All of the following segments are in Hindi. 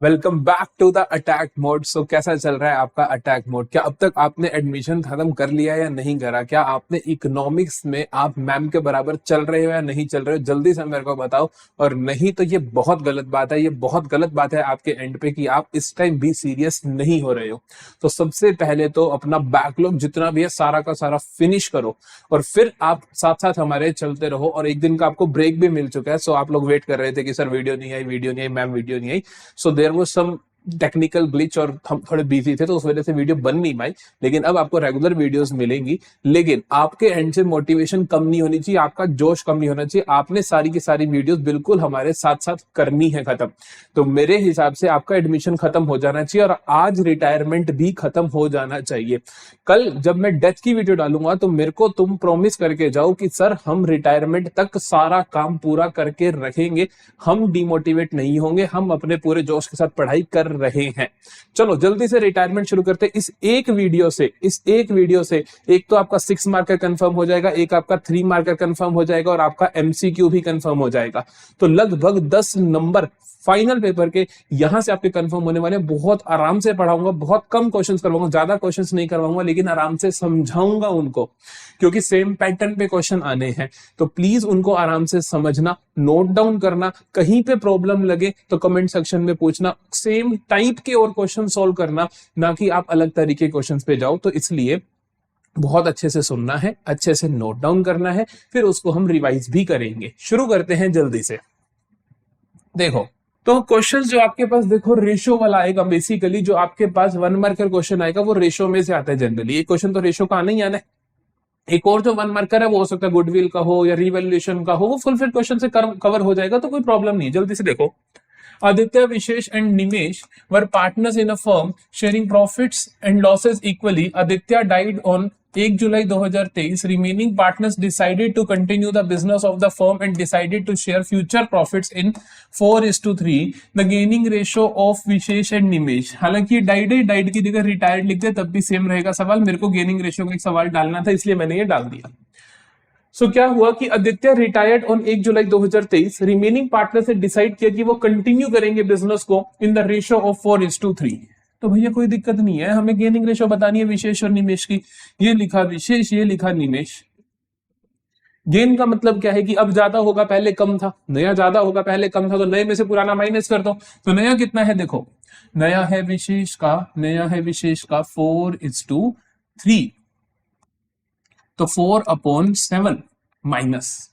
Welcome back to the attack mode. So कैसा चल रहा है आपका अटैक मोड? क्या अब तक आपने एडमिशन खत्म कर लिया या नहीं करा? क्या आपने इकोनॉमिक्स में आप मैम के बराबर चल रहे हो या नहीं चल रहे हो? जल्दी से मेरे को बताओ। और नहीं तो ये बहुत गलत बात है, ये बहुत गलत बात है आपके एंड पे कि आप इस टाइम भी सीरियस नहीं हो रहे हो। तो सबसे पहले तो अपना बैकलॉग जितना भी है सारा का सारा फिनिश करो और फिर आप साथ साथ हमारे चलते रहो। और एक दिन का आपको ब्रेक भी मिल चुका है। सो आप लोग वेट कर रहे थे कि सर वीडियो नहीं आई मैम वीडियो नहीं आई। So there was some technical glitch और हम थोड़े बिजी थे तो उस वजह से वीडियो बन नहीं पाई। लेकिन अब आपको रेगुलर वीडियोस मिलेंगी। लेकिन आपके एंड से मोटिवेशन कम नहीं होनी चाहिए, आपका जोश कम नहीं होना चाहिए। आपने सारी की सारी वीडियोस बिल्कुल हमारे साथ साथ करनी है खत्म। तो मेरे हिसाब से आपका एडमिशन खत्म हो जाना चाहिए और आज रिटायरमेंट भी खत्म हो जाना चाहिए। कल जब मैं डेथ की वीडियो डालूंगा तो मेरे को तुम प्रॉमिस करके जाओ कि सर हम रिटायरमेंट तक सारा काम पूरा करके रखेंगे, हम डिमोटिवेट नहीं होंगे, हम अपने पूरे जोश के साथ पढ़ाई कर रहे हैं। चलो जल्दी से रिटायरमेंट शुरू करते हैं। इस एक वीडियो से एक तो आपका 6 मार्कर कंफर्म हो जाएगा, एक आपका 3 मार्कर कंफर्म हो जाएगा और आपका एमसीक्यू भी कंफर्म हो जाएगा। तो लगभग 10 नंबर फाइनल पेपर के यहां से आपके कंफर्म होने वाले। बहुत आराम से पढ़ाऊंगा, बहुत कम क्वेश्चंस करवाऊंगा, ज्यादा क्वेश्चंस नहीं करवाऊंगा, लेकिन आराम से समझाऊंगा उनको, क्योंकि सेम पैटर्न पे क्वेश्चन आने हैं। तो प्लीज उनको आराम से समझना, नोट डाउन करना। कहीं पे प्रॉब्लम लगे तो कमेंट सेक्शन में पूछना। सेम टाइप के और क्वेश्चन सॉल्व करना, ना कि आप अलग तरीके क्वेश्चन पे जाओ। तो इसलिए बहुत अच्छे से सुनना है, अच्छे से नोट डाउन करना है, फिर उसको हम रिवाइज भी करेंगे। शुरू करते हैं जल्दी से। देखो, तो क्वेश्चंस जो आपके पास देखो रेशो वाला आएगा। बेसिकली जो आपके पास 1 मार्कर क्वेश्चन आएगा वो रेशो में से आता है जनरली। एक क्वेश्चन तो रेशो का आना ही आना है। एक और जो 1 मार्कर है वो हो सकता है गुडविल का हो या रिवैल्यूएशन का हो, वो फुल फिल क्वेश्चन से कवर हो जाएगा, तो कोई प्रॉब्लम नहीं है। जल्दी से देखो, Aditya, Vishesh, and Nimesh were partners in a firm sharing profits and losses equally. Aditya died on 1 July 2023. Remaining partners decided to continue the business of the firm and decided to share future profits in 4:3. The gaining ratio of Vishesh and Nimesh. हालांकि डाइड है, डाइड की जगह रिटायर्ड लिख दे तब भी सेम रहेगा सवाल। मेरे को गेनिंग रेशियो का एक सवाल डालना था, इसलिए मैंने ये डाल दिया। सो क्या हुआ कि Aditya retired on 1 July 2023। Remaining partner से डिसाइड किया कि वो कंटिन्यू करेंगे बिजनेस को इन द रेशियो ऑफ 4:3। तो भैया कोई दिक्कत नहीं है, हमें गेनिंग रेशियो बतानी है विशेष और निमेश की। ये लिखा विशेष, ये लिखा निमेश। गेन का मतलब क्या है कि अब ज्यादा होगा, पहले कम था। नया ज्यादा होगा, पहले कम था, तो नए में से पुराना माइनस कर दो। तो नया कितना है देखो, नया है विशेष का 4:3। तो 4/7 माइनस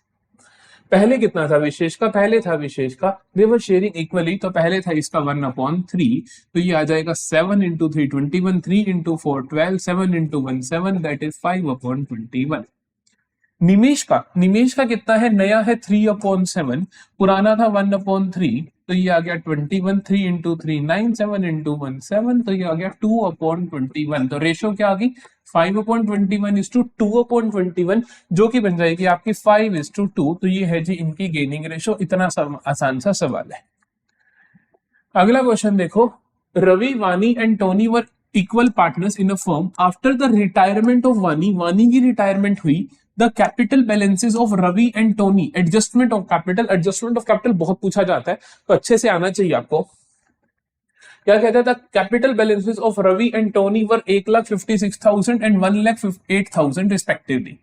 पहले कितना था विशेष का, पहले था विशेष का दे वर शेयरिंग इक्वली, तो पहले था इसका 1/3। तो ये आ जाएगा 7 × 3 21, 3 × 4 12, 7 × 1 7, दैट इज 5/21। निमेश का कितना है, नया है 3/7, पुराना था 1/3। तो ये आ गया 21, 3 × 3 9, 7 × 1 7, तो ये आ गया 2/21। तो रेशियो क्या आ गई, 5/21:2/21, जो कि बन जाएगी आपकी 5:2। तो ये है जी इनकी गेनिंग रेशियो। इतना आसान सा सवाल है। अगला क्वेश्चन देखो, Ravi, Vani and Tony were equal partners in a firm. After the retirement of Vani की रिटायरमेंट हुई। The capital balances of Ravi and Tony, adjustment of capital बहुत पूछा जाता है, तो अच्छे से आना चाहिए आपको। क्या कहता था, capital balances of Ravi and Tony were 1,56,000 and 1,08,000 respectively.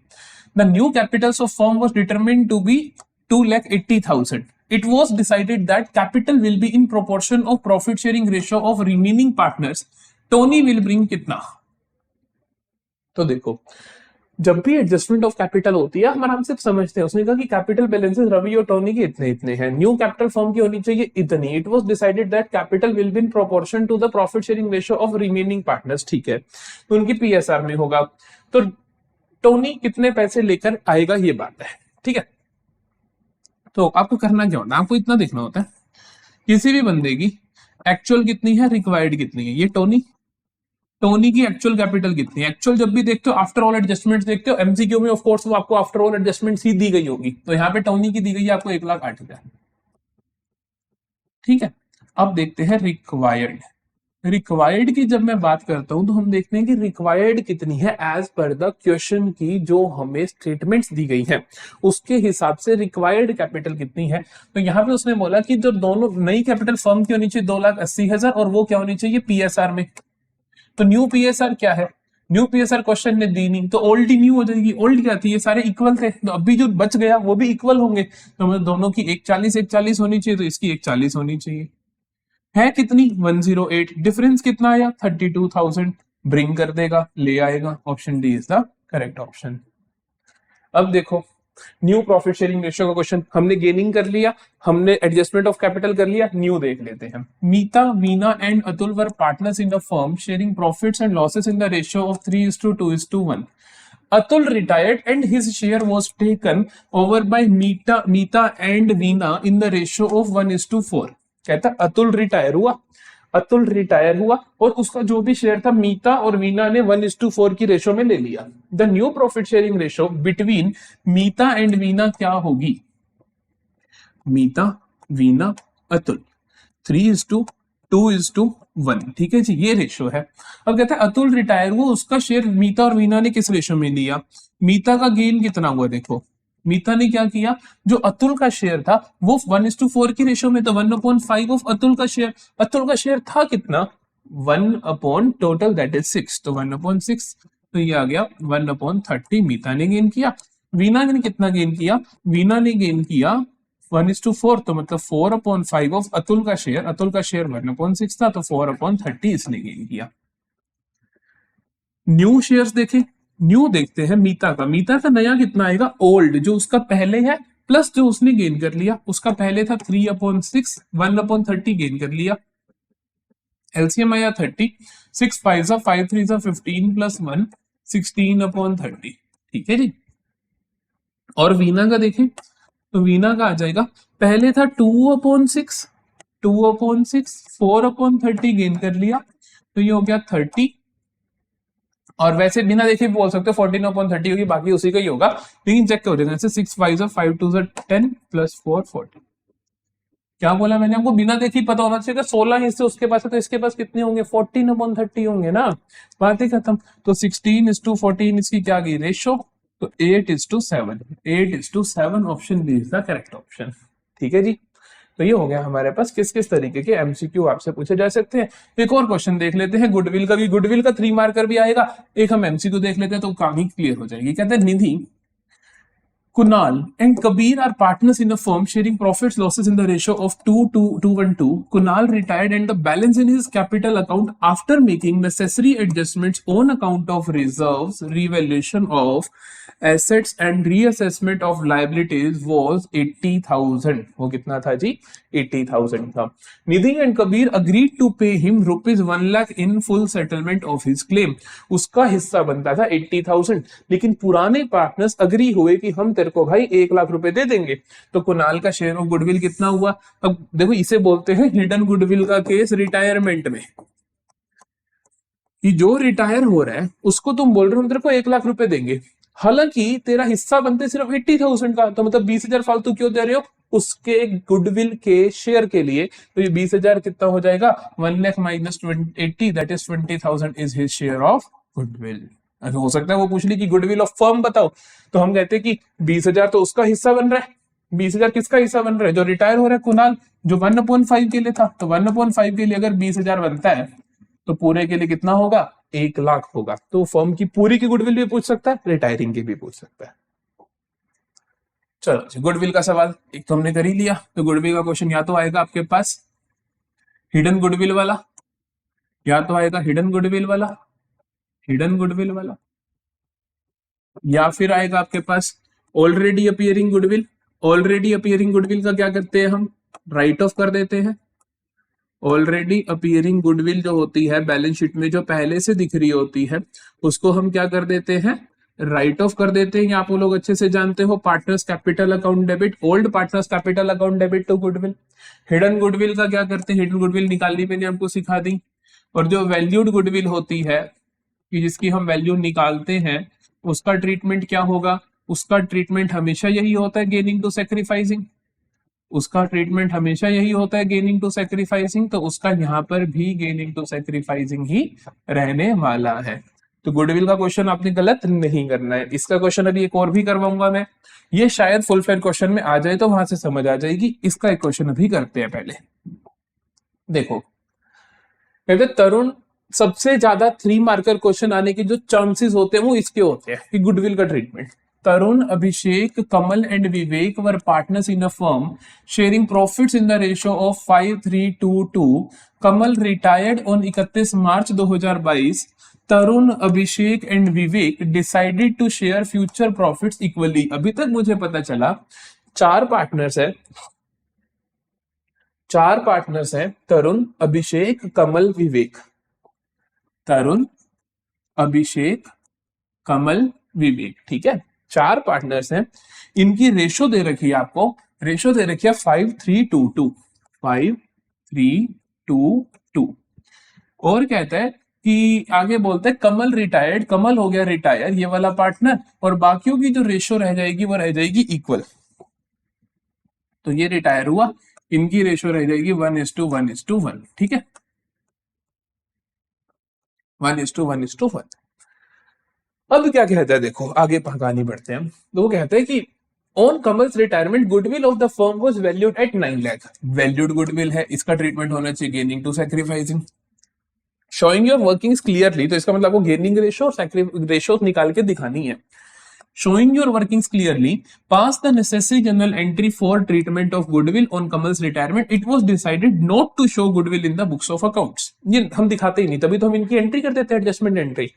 The new capitals of firm was determined to be 2,80,000. It was decided that capital will be in proportion of profit sharing ratio of remaining partners. Tony will bring कितना? तो देखो, जब भी एडजस्टमेंट ऑफ कैपिटल होती है हम आराम से समझते हैं। उसने कहा कि कैपिटल बैलेंसेस रवि और टोनी के इतने इतने हैं, न्यू कैपिटल फर्म की होनी चाहिए इतनी। It was decided that capital will be in proportion to the profit sharing ratio of remaining partners. ठीक है, तो उनकी पीएसआर में होगा। तो टोनी कितने पैसे लेकर आएगा, ये बात है। ठीक है, तो आपको करना क्या होता है, आपको इतना देखना होता है किसी भी बंदे की एक्चुअल कितनी है, रिक्वायर्ड कितनी है। ये टोनी की एक्चुअल कैपिटल कितनी है। एक्चुअल जब भी देखते हो आफ्टर ऑल एडजस्टमेंट्स देखते हो, एमसीक्यू में ऑफ कोर्स वो आपको आफ्टर ऑल एडजस्टमेंट्स ही दी गई होगी। तो यहाँ पे टोनी की दी गई है आपको 1,08,000। ठीक है, अब देखते हैं रिक्वायर्ड की जब मैं बात करता हूं तो हम देखते हैं कि रिक्वायर्ड कितनी है एज पर द क्वेश्चन की जो हमें स्टेटमेंट्स दी गई है उसके हिसाब से रिक्वायर्ड कैपिटल कितनी है। तो यहाँ पे उसने बोला कि जो दोनों नई कैपिटल फर्म की होनी चाहिए 2,80,000 और वो क्या होनी चाहिए पीएसआर में। तो न्यू पीएसआर क्या है, न्यू पीएसआर क्वेश्चन ने दी नहीं तो ओल्ड ही न्यू हो जाएगी। ओल्ड क्या थी, ये सारे इक्वल थे तो अभी जो बच गया वो भी इक्वल होंगे, तो मतलब दोनों की 140 होनी चाहिए तो इसकी 140 होनी चाहिए। है कितनी 108, डिफरेंस कितना आया 32,000, ब्रिंग कर देगा ले आएगा, option D is the correct option. अब देखो न्यू प्रॉफिट शेयरिंग रेशियो का क्वेश्चन, हमने गेनिंग कर लिया, हमने एडजस्टमेंट ऑफ कैपिटल कर लिया, न्यू देख लेते हैं। Meeta, Veena and Atul were partners in the firm sharing profits and losses in the ratio of 3:2:1। Atul retired and his share was taken over by Meeta and Veena in the ratio of 1:4। कहता अतुल रिटायर हुआ और उसका जो भी शेयर था मीता और वीना ने 1:4 की रेशो में ले लिया। The new profit sharing ratio between Meeta and Veena क्या होगी, मीता वीना अतुल 3:2:1। ठीक है जी, ये रेशो है। अब कहता है अतुल रिटायर हुआ, उसका शेयर मीता और वीना ने किस रेशो में लिया। मीता का गेन कितना हुआ, देखो मीता ने क्या किया, जो अतुल का शेयर था वो 1:4 की रेशो में, तो 1/5 ऑफ अतुल का शेयर था कितना 1 अपॉन टोटल दैट इज 6, तो 1/6, तो ये आ गया 1/30 मीता ने गेन किया। वीना ने कितना गेन किया, वीना ने गेन किया 1:4, तो मतलब 4/5 ऑफ अतुल का शेयर 1/6 था तो 4/30 इसने गेन किया। न्यू शेयर्स देखें, न्यू देखते हैं मीता का नया कितना आएगा, ओल्ड जो उसका पहले है प्लस जो उसने गेन कर लिया, उसका पहले था 3/6, 1/30 गेन कर लिया, एलसीएम आया 30, 6 5 5 3 15 प्लस 1 16/30। ठीक है जी। और वीना का देखें तो वीना का आ जाएगा, पहले था 2/6, 4/30 गेन कर लिया तो ये हो गया 30, और वैसे बिना देखे भी बोल सकते हो 14/30 होगी, बाकी उसी का ही होगा, लेकिन चेक करो जैसे 6 5 5 2 10 प्लस 4 40। क्या बोला मैंने आपको, बिना देखे पता होना चाहिए, 16 हिस्से उसके पास है तो इसके पास कितने होंगे 14/30 होंगे ना, बात ही खत्म। तो 16:14 इसकी क्या गई रेशो, तो 8:7 option B is the correct option. ठीक है जी। तो ये हो गया हमारे पास किस किस तरीके के एमसीक्यू आपसे पूछे जा सकते हैं। एक और क्वेश्चन देख लेते हैं गुडविल का, भी गुडविल का 3 मार्कर भी आएगा, एक हम एमसीक्यू देख लेते हैं तो कहानी क्लियर हो जाएगी। कहते हैं निधि, Kunal and Kabir are partners in a firm sharing profits losses in the ratio of 2:1:2. Kunal retired and the balance in his capital account after making necessary adjustments on account of reserves, revaluation of assets and reassessment of liabilities was 80,000। वो कितना था जी 80,000 था। Nidhi and Kabir agreed to pay him ₹1 lakh in full settlement of his claim। उसका हिस्सा बनता था 80,000, लेकिन पुराने पार्टनर्स अग्री हुए कि हम तेरे को भाई 1 लाख रुपए दे देंगे। तो कुणाल का शेयर ऑफ गुडविल कितना हुआ, अब देखो इसे बोलते हैं हिडन गुडविल का केस रिटायरमेंट में, कि जो रिटायर हो रहा है उसको तुम बोल रहे हो तेरे को 1 लाख रुपए देंगे, हालांकि तेरा हिस्सा बनते सिर्फ 80,000 का, तो मतलब 20,000 फालतू क्यों दे रहे हो उसके गुडविल के शेयर के लिए। तो ये 20,000 कितना हो जाएगा 1 lakh minus 80 that is 20,000 is his share of goodwill. हो सकता है वो पूछ ली कि गुडविल ऑफ फर्म बताओ, तो हम कहते हैं कि 20,000 तो उसका हिस्सा बन रहा है, 20,000 किसका हिस्सा बन रहा है जो रिटायर हो रहा है कुणाल, जो 1/5 के लिए था, तो 1/5 के लिए अगर 20,000 बनता है तो पूरे के लिए कितना होगा 1 लाख होगा। तो फर्म की पूरी की गुडविल भी पूछ सकता है, रिटायरिंग की भी पूछ सकता है। चलो गुडविल का सवाल एक तो हमने कर ही लिया, तो गुडविल का क्वेश्चन या तो आएगा आपके पास हिडन गुडविल वाला, या तो आएगा हिडन गुडविल वाला, या फिर आएगा आपके पास already appearing goodwill. Already appearing goodwill का क्या करते हैं हम राइट ऑफ कर देते हैं। ऑलरेडी अपीयरिंग गुडविल जो होती है बैलेंस शीट में जो पहले से दिख रही होती है उसको हम क्या कर देते हैं राइट ऑफ कर देते हैं। आप लोग अच्छे से जानते हो partners capital account debit, old partners capital account debit to goodwill. Hidden goodwill का क्या करते हैं, हिडन गुडविल निकालनी मैंने आपको सिखा दी। और जो वैल्यूड गुडविल होती है कि जिसकी हम वैल्यू निकालते हैं उसका ट्रीटमेंट क्या होगा, उसका ट्रीटमेंट हमेशा यही होता है गेनिंग टू सैक्रिफाइसिंग। उसका ट्रीटमेंट हमेशा यही होता है, गेनिंग टू सेक्रीफाइसिंग, तो उसका यहाँ पर भी गेनिंग टू सेक्रीफाइसिंग ही रहने वाला है। तो गुडविल का क्वेश्चन आपने गलत नहीं करना है। इसका क्वेश्चन अभी एक और भी करवाऊंगा मैं, ये शायद फुल फेयर क्वेश्चन में आ जाए तो वहां से समझ आ जाएगी। इसका एक क्वेश्चन अभी करते हैं पहले। देखो, कहते तरुण, सबसे ज्यादा 3 मार्कर क्वेश्चन आने के जो चांसेस होते हैं वो इसके होते हैं कि गुडविल का treatment. Tarun, Abhishek, Kamal and Vivek were partners in a firm sharing profits in the ratio of 5:3 to 2। Kamal retired on 31 March 2022। Tarun, Abhishek and Vivek decided to share future profits equally. अभी तक मुझे पता चला 4 पार्टनर्स है, 4 पार्टनर्स हैं, तरुण, अभिषेक, कमल, विवेक। तरुण, अभिषेक, कमल, विवेक, ठीक है, 4 पार्टनर्स हैं। इनकी रेशो दे रखी है आपको, रेशो दे रखी है 5:3 to 2, 5:3 to 2। और कहता है कि आगे बोलते हैं कमल रिटायर्ड, कमल हो गया रिटायर ये वाला पार्टनर, और बाकियों की जो रेशो रह जाएगी वो रह जाएगी इक्वल। तो ये रिटायर हुआ, इनकी रेशो रह जाएगी 1:1:1, ठीक है, 1:1:1। अब क्या कहता है, देखो आगे कहानी बढ़ते हैं हम। तो वो कहते हैं कि on Kamal's retirement goodwill of the firm was valued at 9 lakh. Valued goodwill है, इसका ट्रीटमेंट होना चाहिए gaining to sacrificing. Showing your workings clearly, तो इसका मतलब आपको गेनिंग रेशो और रेशो निकाल के दिखानी है। Showing your workings clearly, pass the necessary journal entry for treatment of goodwill on Kamal's retirement. It was decided not to show goodwill in the books of accounts. ये हम दिखाते ही नहीं, तभी तो हम इनकी एंट्री कर देते हैं, एडजस्टमेंट एंट्री।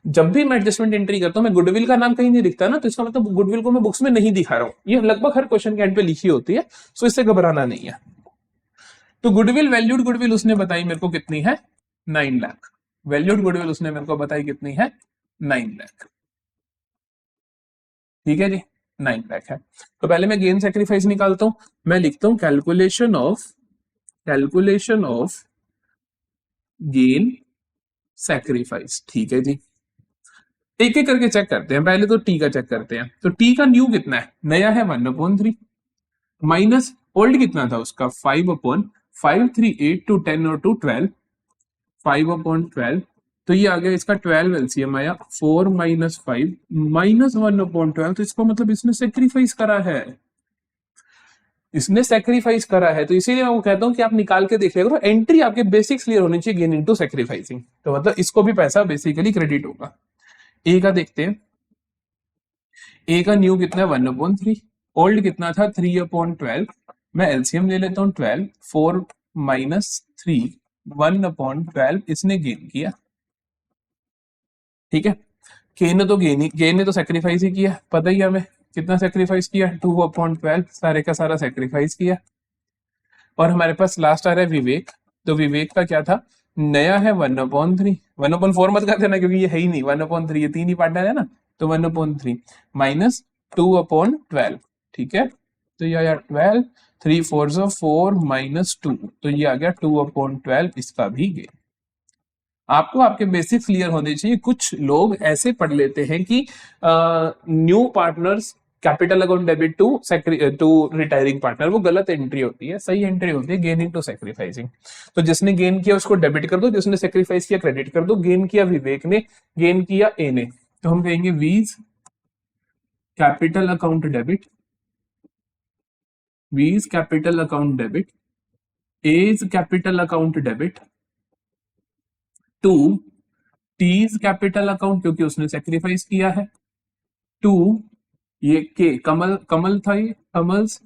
जब भी मैं एडजस्टमेंट एंट्री करता हूँ, मैं गुडविल का नाम कहीं नहीं दिखता ना, तो इसका मतलब गुडविल को मैं बुक्स में नहीं दिखा रहा हूँ। ये लगभग हर क्वेश्चन के एंड पे लिखी होती है, सो इससे घबराना नहीं है। तो गुडविल, वैल्यूड गुडविल उसने बताई मेरे को कितनी है, 9 लाख। वैल्यूड गुडविल उसने मेरे को बताई कितनी है, 9 लाख, ठीक है जी, 9 लाख है। तो पहले मैं गेन सेक्रीफाइस निकालता हूं, मैं लिखता हूं कैलकुलेशन ऑफ गेन सेक्रीफाइस, ठीक है जी। एक एक करके चेक करते हैं, पहले तो टी का चेक करते हैं। तो टी का न्यू कितना है, नया है 1/3, माइनस ओल्ड कितना था उसका 5/5, 3 8 to 10 और 2 12, 5/12। तो ये आ गया इसका 12 एलसीएम आया, 4 - 5 -1/12। तो इसका मतलब इसने सेक्रीफाइस करा है, इसने सेक्रीफाइस करा है। तो इसीलिए मैं वो कहता हूं कि आप निकाल के देख लिया करो, एंट्री आपके बेसिक्स क्लियर होनी चाहिए गेन इनटू सेक्रीफाइसिंग। तो मतलब इसको भी पैसा बेसिकली क्रेडिट होगा। ए का देखते हैं, ए का न्यू कितना है 1/3, ओल्ड कितना था 3/12। मैं एलसीएम ले लेता हूँ 12, 4 - 3 1/12 इसने गेन किया, ठीक है। के ने तो सेक्रीफाइस ही किया, पता ही हमें कितना सेक्रीफाइस किया, 2/12 सारे का सारा सेक्रीफाइस किया। और हमारे पास लास्ट आ रहा है विवेक, तो विवेक का क्या था, नया है 1/3, 1/4 मत कर देना क्योंकि ये है ही नहीं, 1/3 ये 3 ही पार्टनर है ना, तो 1/3 माइनस 2/12, ठीक है। तो ये आया 12, 3 4 4 -2, तो ये आ गया 2/12, इसका भी गेन। आपको आपके बेसिक क्लियर होने चाहिए। कुछ लोग ऐसे पढ़ लेते हैं कि new partners capital account debit to retiring partner, वो गलत एंट्री होती है, सही एंट्री होती है गेनिंग टू सेक्रीफाइसिंग। तो जिसने गेन किया उसको डेबिट कर दो, जिसने सेक्रीफाइस किया क्रेडिट कर दो। गेन किया विवेक ने, गेन किया ए ने, तो हम कहेंगे V's capital account debit, V's capital account debit, as capital account debit to T's capital account क्योंकि उसने सेक्रीफाइस किया है, टू ये के कमल, कमल था ये कमल्स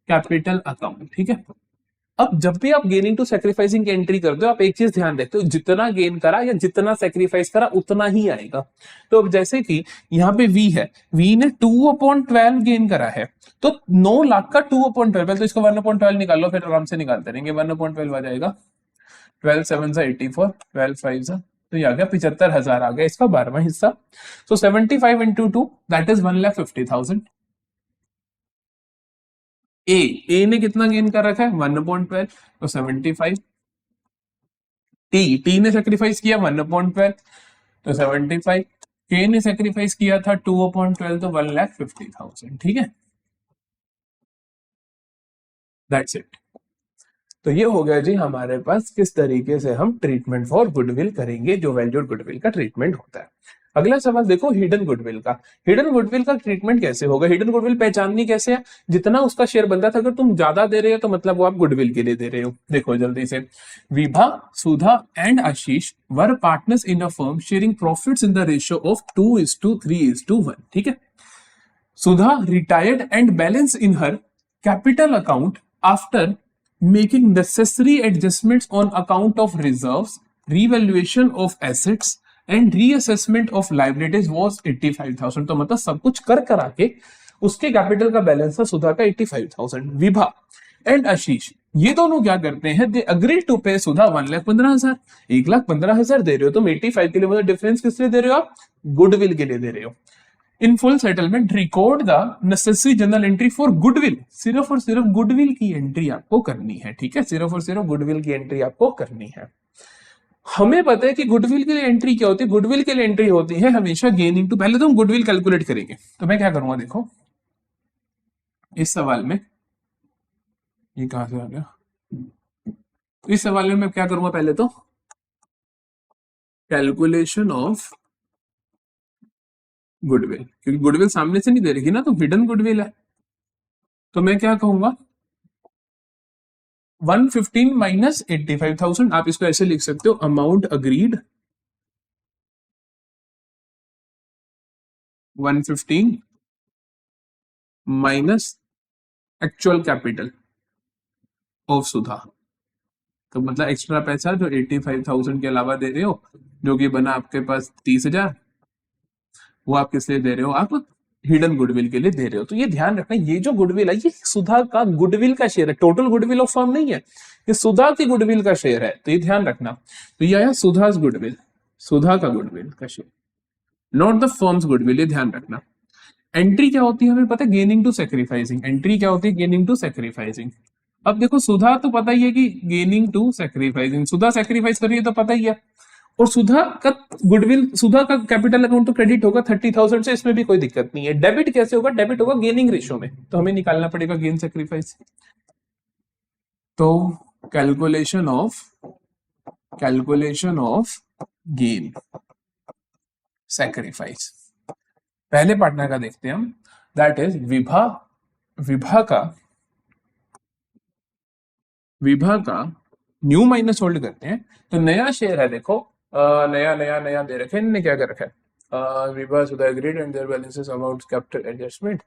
कैपिटल अकाउंट, ठीक है। अब जब भी आप गेनिंग टू सेक्रीफाइसिंग की एंट्री करते हो, आप एक चीज ध्यान रखते हो, जितना गेन करा या जितना सेक्रीफाइस करा उतना ही आएगा। तो अब जैसे कि यहाँ पे वी है, वी ने 2/12 गेन करा है, तो 9 लाख का 2/12, तो इसको 1/12 निकाल लो, फिर आराम से निकालते रहेंगे। 1/12 आ जाएगा 12 7 84, 12 5 तो ये आ गया 75,000 आ गया इसका 12वां हिस्सा। सो 75 into 2 दैट इज 1,50,000। ए ने कितना गेन कर रखा है 1/12, तो 75। टी ने सेक्रीफाइस किया 1/12, तो 75। के ने सेक्रीफाइस किया था 2/12, तो 1,50,000, ठीक है। That's it. तो ये हो गया जी हमारे पास किस तरीके से हम ट्रीटमेंट फॉर गुडविल करेंगे, जो वैल्यूड गुडविल का ट्रीटमेंट होता है। अगला सवाल देखो हिडन गुडविल का। हिडन गुडविल का ट्रीटमेंट कैसे होगा, हिडन गुडविल पहचाननी कैसे है। जितना उसका शेयर बनता था, अगर तुम ज्यादा दे रहे हो तो मतलब वो आप गुडविल के लिए दे रहे हो। देखो जल्दी से, Vibha, Sudha and Ashish were partners in a firm sharing profits in the ratio of 2:3:1। ठीक है। सुधा retired and balance in her capital account after making necessary adjustments on account of reserves, revaluation of assets and reassessment of liabilities was 85,000। तो मतलब सब कुछ कर करा के उसके कैपिटल का बैलेंस था सुधा का 85,000। विभा एंड आशीष ये दोनों क्या करते हैं, दे अग्री टू पे सुधा 1,15,000। 1,15,000 दे रहे हो तुम, 85 के लिए मतलब डिफरेंस किस लिए दे रहे हो आप, गुडविल के लिए दे रहे हो। In full settlement record the necessary general entry for goodwill. सिर्फ और सिर्फ गुडविल की एंट्री आपको करनी है। ठीक है, सिर्फ और सिर्फ गुडविल की एंट्री आपको करनी है। हमें पता है कि गुडविल के लिए एंट्री क्या होती है, गुडविल के लिए एंट्री होती है हमेशा गेनिंग टू। पहले तो हम गुडविल कैलकुलेट करेंगे, तो मैं क्या करूंगा देखो इस सवाल में, ये कहां से आ गया, इस सवाल में मैं क्या करूंगा, पहले तो कैलकुलेशन ऑफ गुडविल, क्योंकि गुडविल सामने से नहीं दे रही ना, तो हिडन गुडविल है। तो मैं क्या कहूंगा 115 माइनस 85,000। आप इसको ऐसे लिख सकते हो, amount agreed 115 minus actual capital of Sudha. तो मतलब एक्स्ट्रा पैसा जो 85,000 के अलावा दे रहे हो, जो कि बना आपके पास 30,000, वो आप किस लिए दे रहे हो, आप हिडन गुडविल के लिए दे रहे हो। तो ये ध्यान रखना, ये जो गुडविल है ये सुधा का गुडविल का शेयर है, टोटल गुडविल ऑफ फर्म नहीं है, ये सुधा की गुडविल का शेयर है। तो ये ध्यान रखना। तो ये आया सुधा's गुडविल, सुधा का गुडविल का share, not the firms goodwill, ये ध्यान रखना। एंट्री क्या होती है हमें पता है, गेनिंग टू सैक्रिफाइसिंग। एंट्री क्या होती है, गेनिंग टू सैक्रिफाइसिंग। अब देखो सुधा तो पता ही है कि gaining to sacrificing, Sudha sacrifice कर रही है तो पता ही है। और सुधा का गुडविल, सुधा का कैपिटल अकाउंट तो क्रेडिट होगा 30,000 से, इसमें भी कोई दिक्कत नहीं है। डेबिट कैसे होगा, डेबिट होगा गेनिंग रेशियो में, तो हमें निकालना पड़ेगा गेन सैक्रिफाइस। तो कैलकुलेशन ऑफ गेन सैक्रिफाइस पहले पार्टनर का देखते हैं हम, दैट इज विभा। विभा का न्यू माइनस होल्ड करते हैं। तो नया शेयर है, देखो नया नया नया दे रखे इन्होंने, क्या कर रखा है, Vibha Sudha agreed and their balances amount capital adjustment.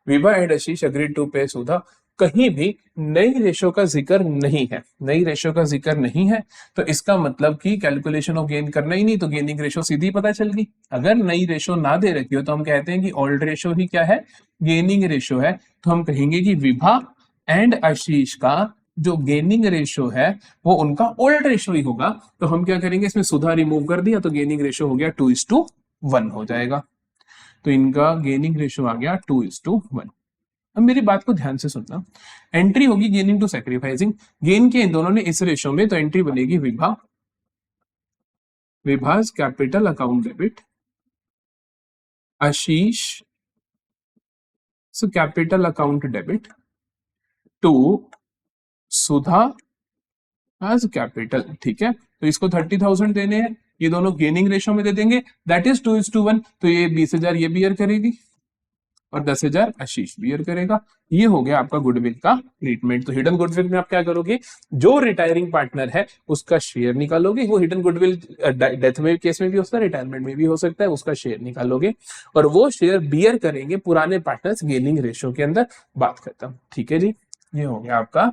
Vibha and Ashish agreed to pay Sudha. कहीं भी नई रेशो का जिक्र नहीं है, नई रेशो का जिक्र नहीं है, तो इसका मतलब कि कैलकुलेशन ऑफ गेन करना ही नहीं, तो गेनिंग रेशो सीधी पता चल गई। अगर नई रेशो ना दे रखी हो तो हम कहते हैं कि ओल्ड रेशो ही क्या है, गेनिंग रेशो है। तो हम कहेंगे कि विभा एंड आशीष का जो गेनिंग रेशो है वो उनका ओल्ड रेशो ही होगा। तो हम क्या करेंगे, इसमें सुधा रिमूव कर दिया तो गेनिंग रेशो हो गया 2:1 हो जाएगा। तो इनका गेनिंग रेशो आ गया 2:1। अब मेरी बात को ध्यान से सुनना, एंट्री होगी गेनिंग टू सैक्रिफाइसिंग, गेन के इन दोनों ने इस रेशो में, तो एंट्री बनेगी Vibha's capital account debit, Ashish capital account debit to Sudha as capital. ठीक है, तो इसको 30,000 देने हैं, ये दोनों गेनिंग रेशो में दे देंगे, दैट इज 2:1। तो ये 20,000 ये बियर करेगी और 10,000 आशीष बियर करेगा। ये हो गया आपका गुडविल का ट्रीटमेंट। तो हिडन गुडविल में आप क्या करोगे, जो रिटायरिंग पार्टनर है उसका शेयर निकालोगे। वो हिडन गुडविल डेथ में केस में भी हो सकता है, रिटायरमेंट में भी हो सकता है, उसका शेयर निकालोगे और वो शेयर बियर करेंगे पुराने पार्टनर्स गेनिंग रेशो के अंदर। बात खत्म। ठीक है जी, ये हो गया आपका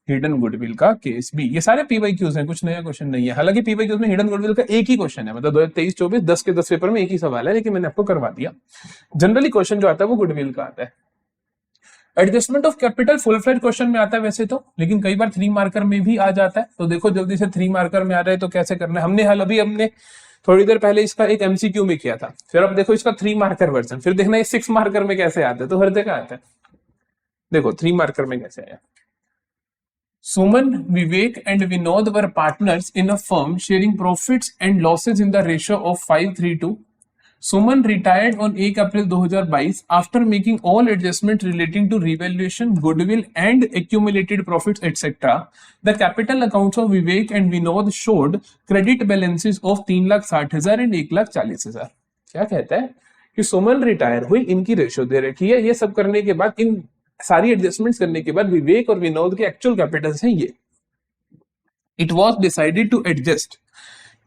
हिडन गुडविल का केस बी। ये सारे पीवाईक्यूज हैं, कुछ नया क्वेश्चन नहीं है। हालांकि पीवाईक्यूज में हिडन गुडविल का एक ही क्वेश्चन है, मतलब 2023-24 10 के 10 पेपर में एक ही सवाल है, लेकिन मैंने आपको करवा दिया। जनरली क्वेश्चन जो आता है वो गुडविल का आता है। Adjustment of capital full fledged question में आता है वैसे तो, लेकिन कई बार 3 मार्कर में भी आ जाता है। तो देखो जल्दी से 3 मार्कर में आ रहा है तो कैसे करना है, हमने हल अभी हमने थोड़ी देर पहले इसका एक एमसीक्यू में किया था, फिर अब देखो इसका 3 मार्कर वर्जन, फिर देखना ये 6 मार्कर में कैसे आता है। तो हर जगह आता है, देखो 3 मार्कर में कैसे आया। Suman, Vivek and Vinod were partners in a firm sharing profits and losses in the ratio of 5:3:2. Suman retired on 1 April 2022 after making all adjustments relating to revaluation, goodwill, and accumulated profits, etc. The capital accounts of Vivek and Vinod showed credit balances of 3,60,000 and 1,40,000. क्या कहता है कि सुमन रिटायर हुई, इनकी रेशियो दे रखी है, ये सब करने के बाद, इन सारी एडजस्टमेंट्स करने के बाद विवेक और विनोद के एक्चुअल कैपिटल्स हैं ये. It was decided to adjust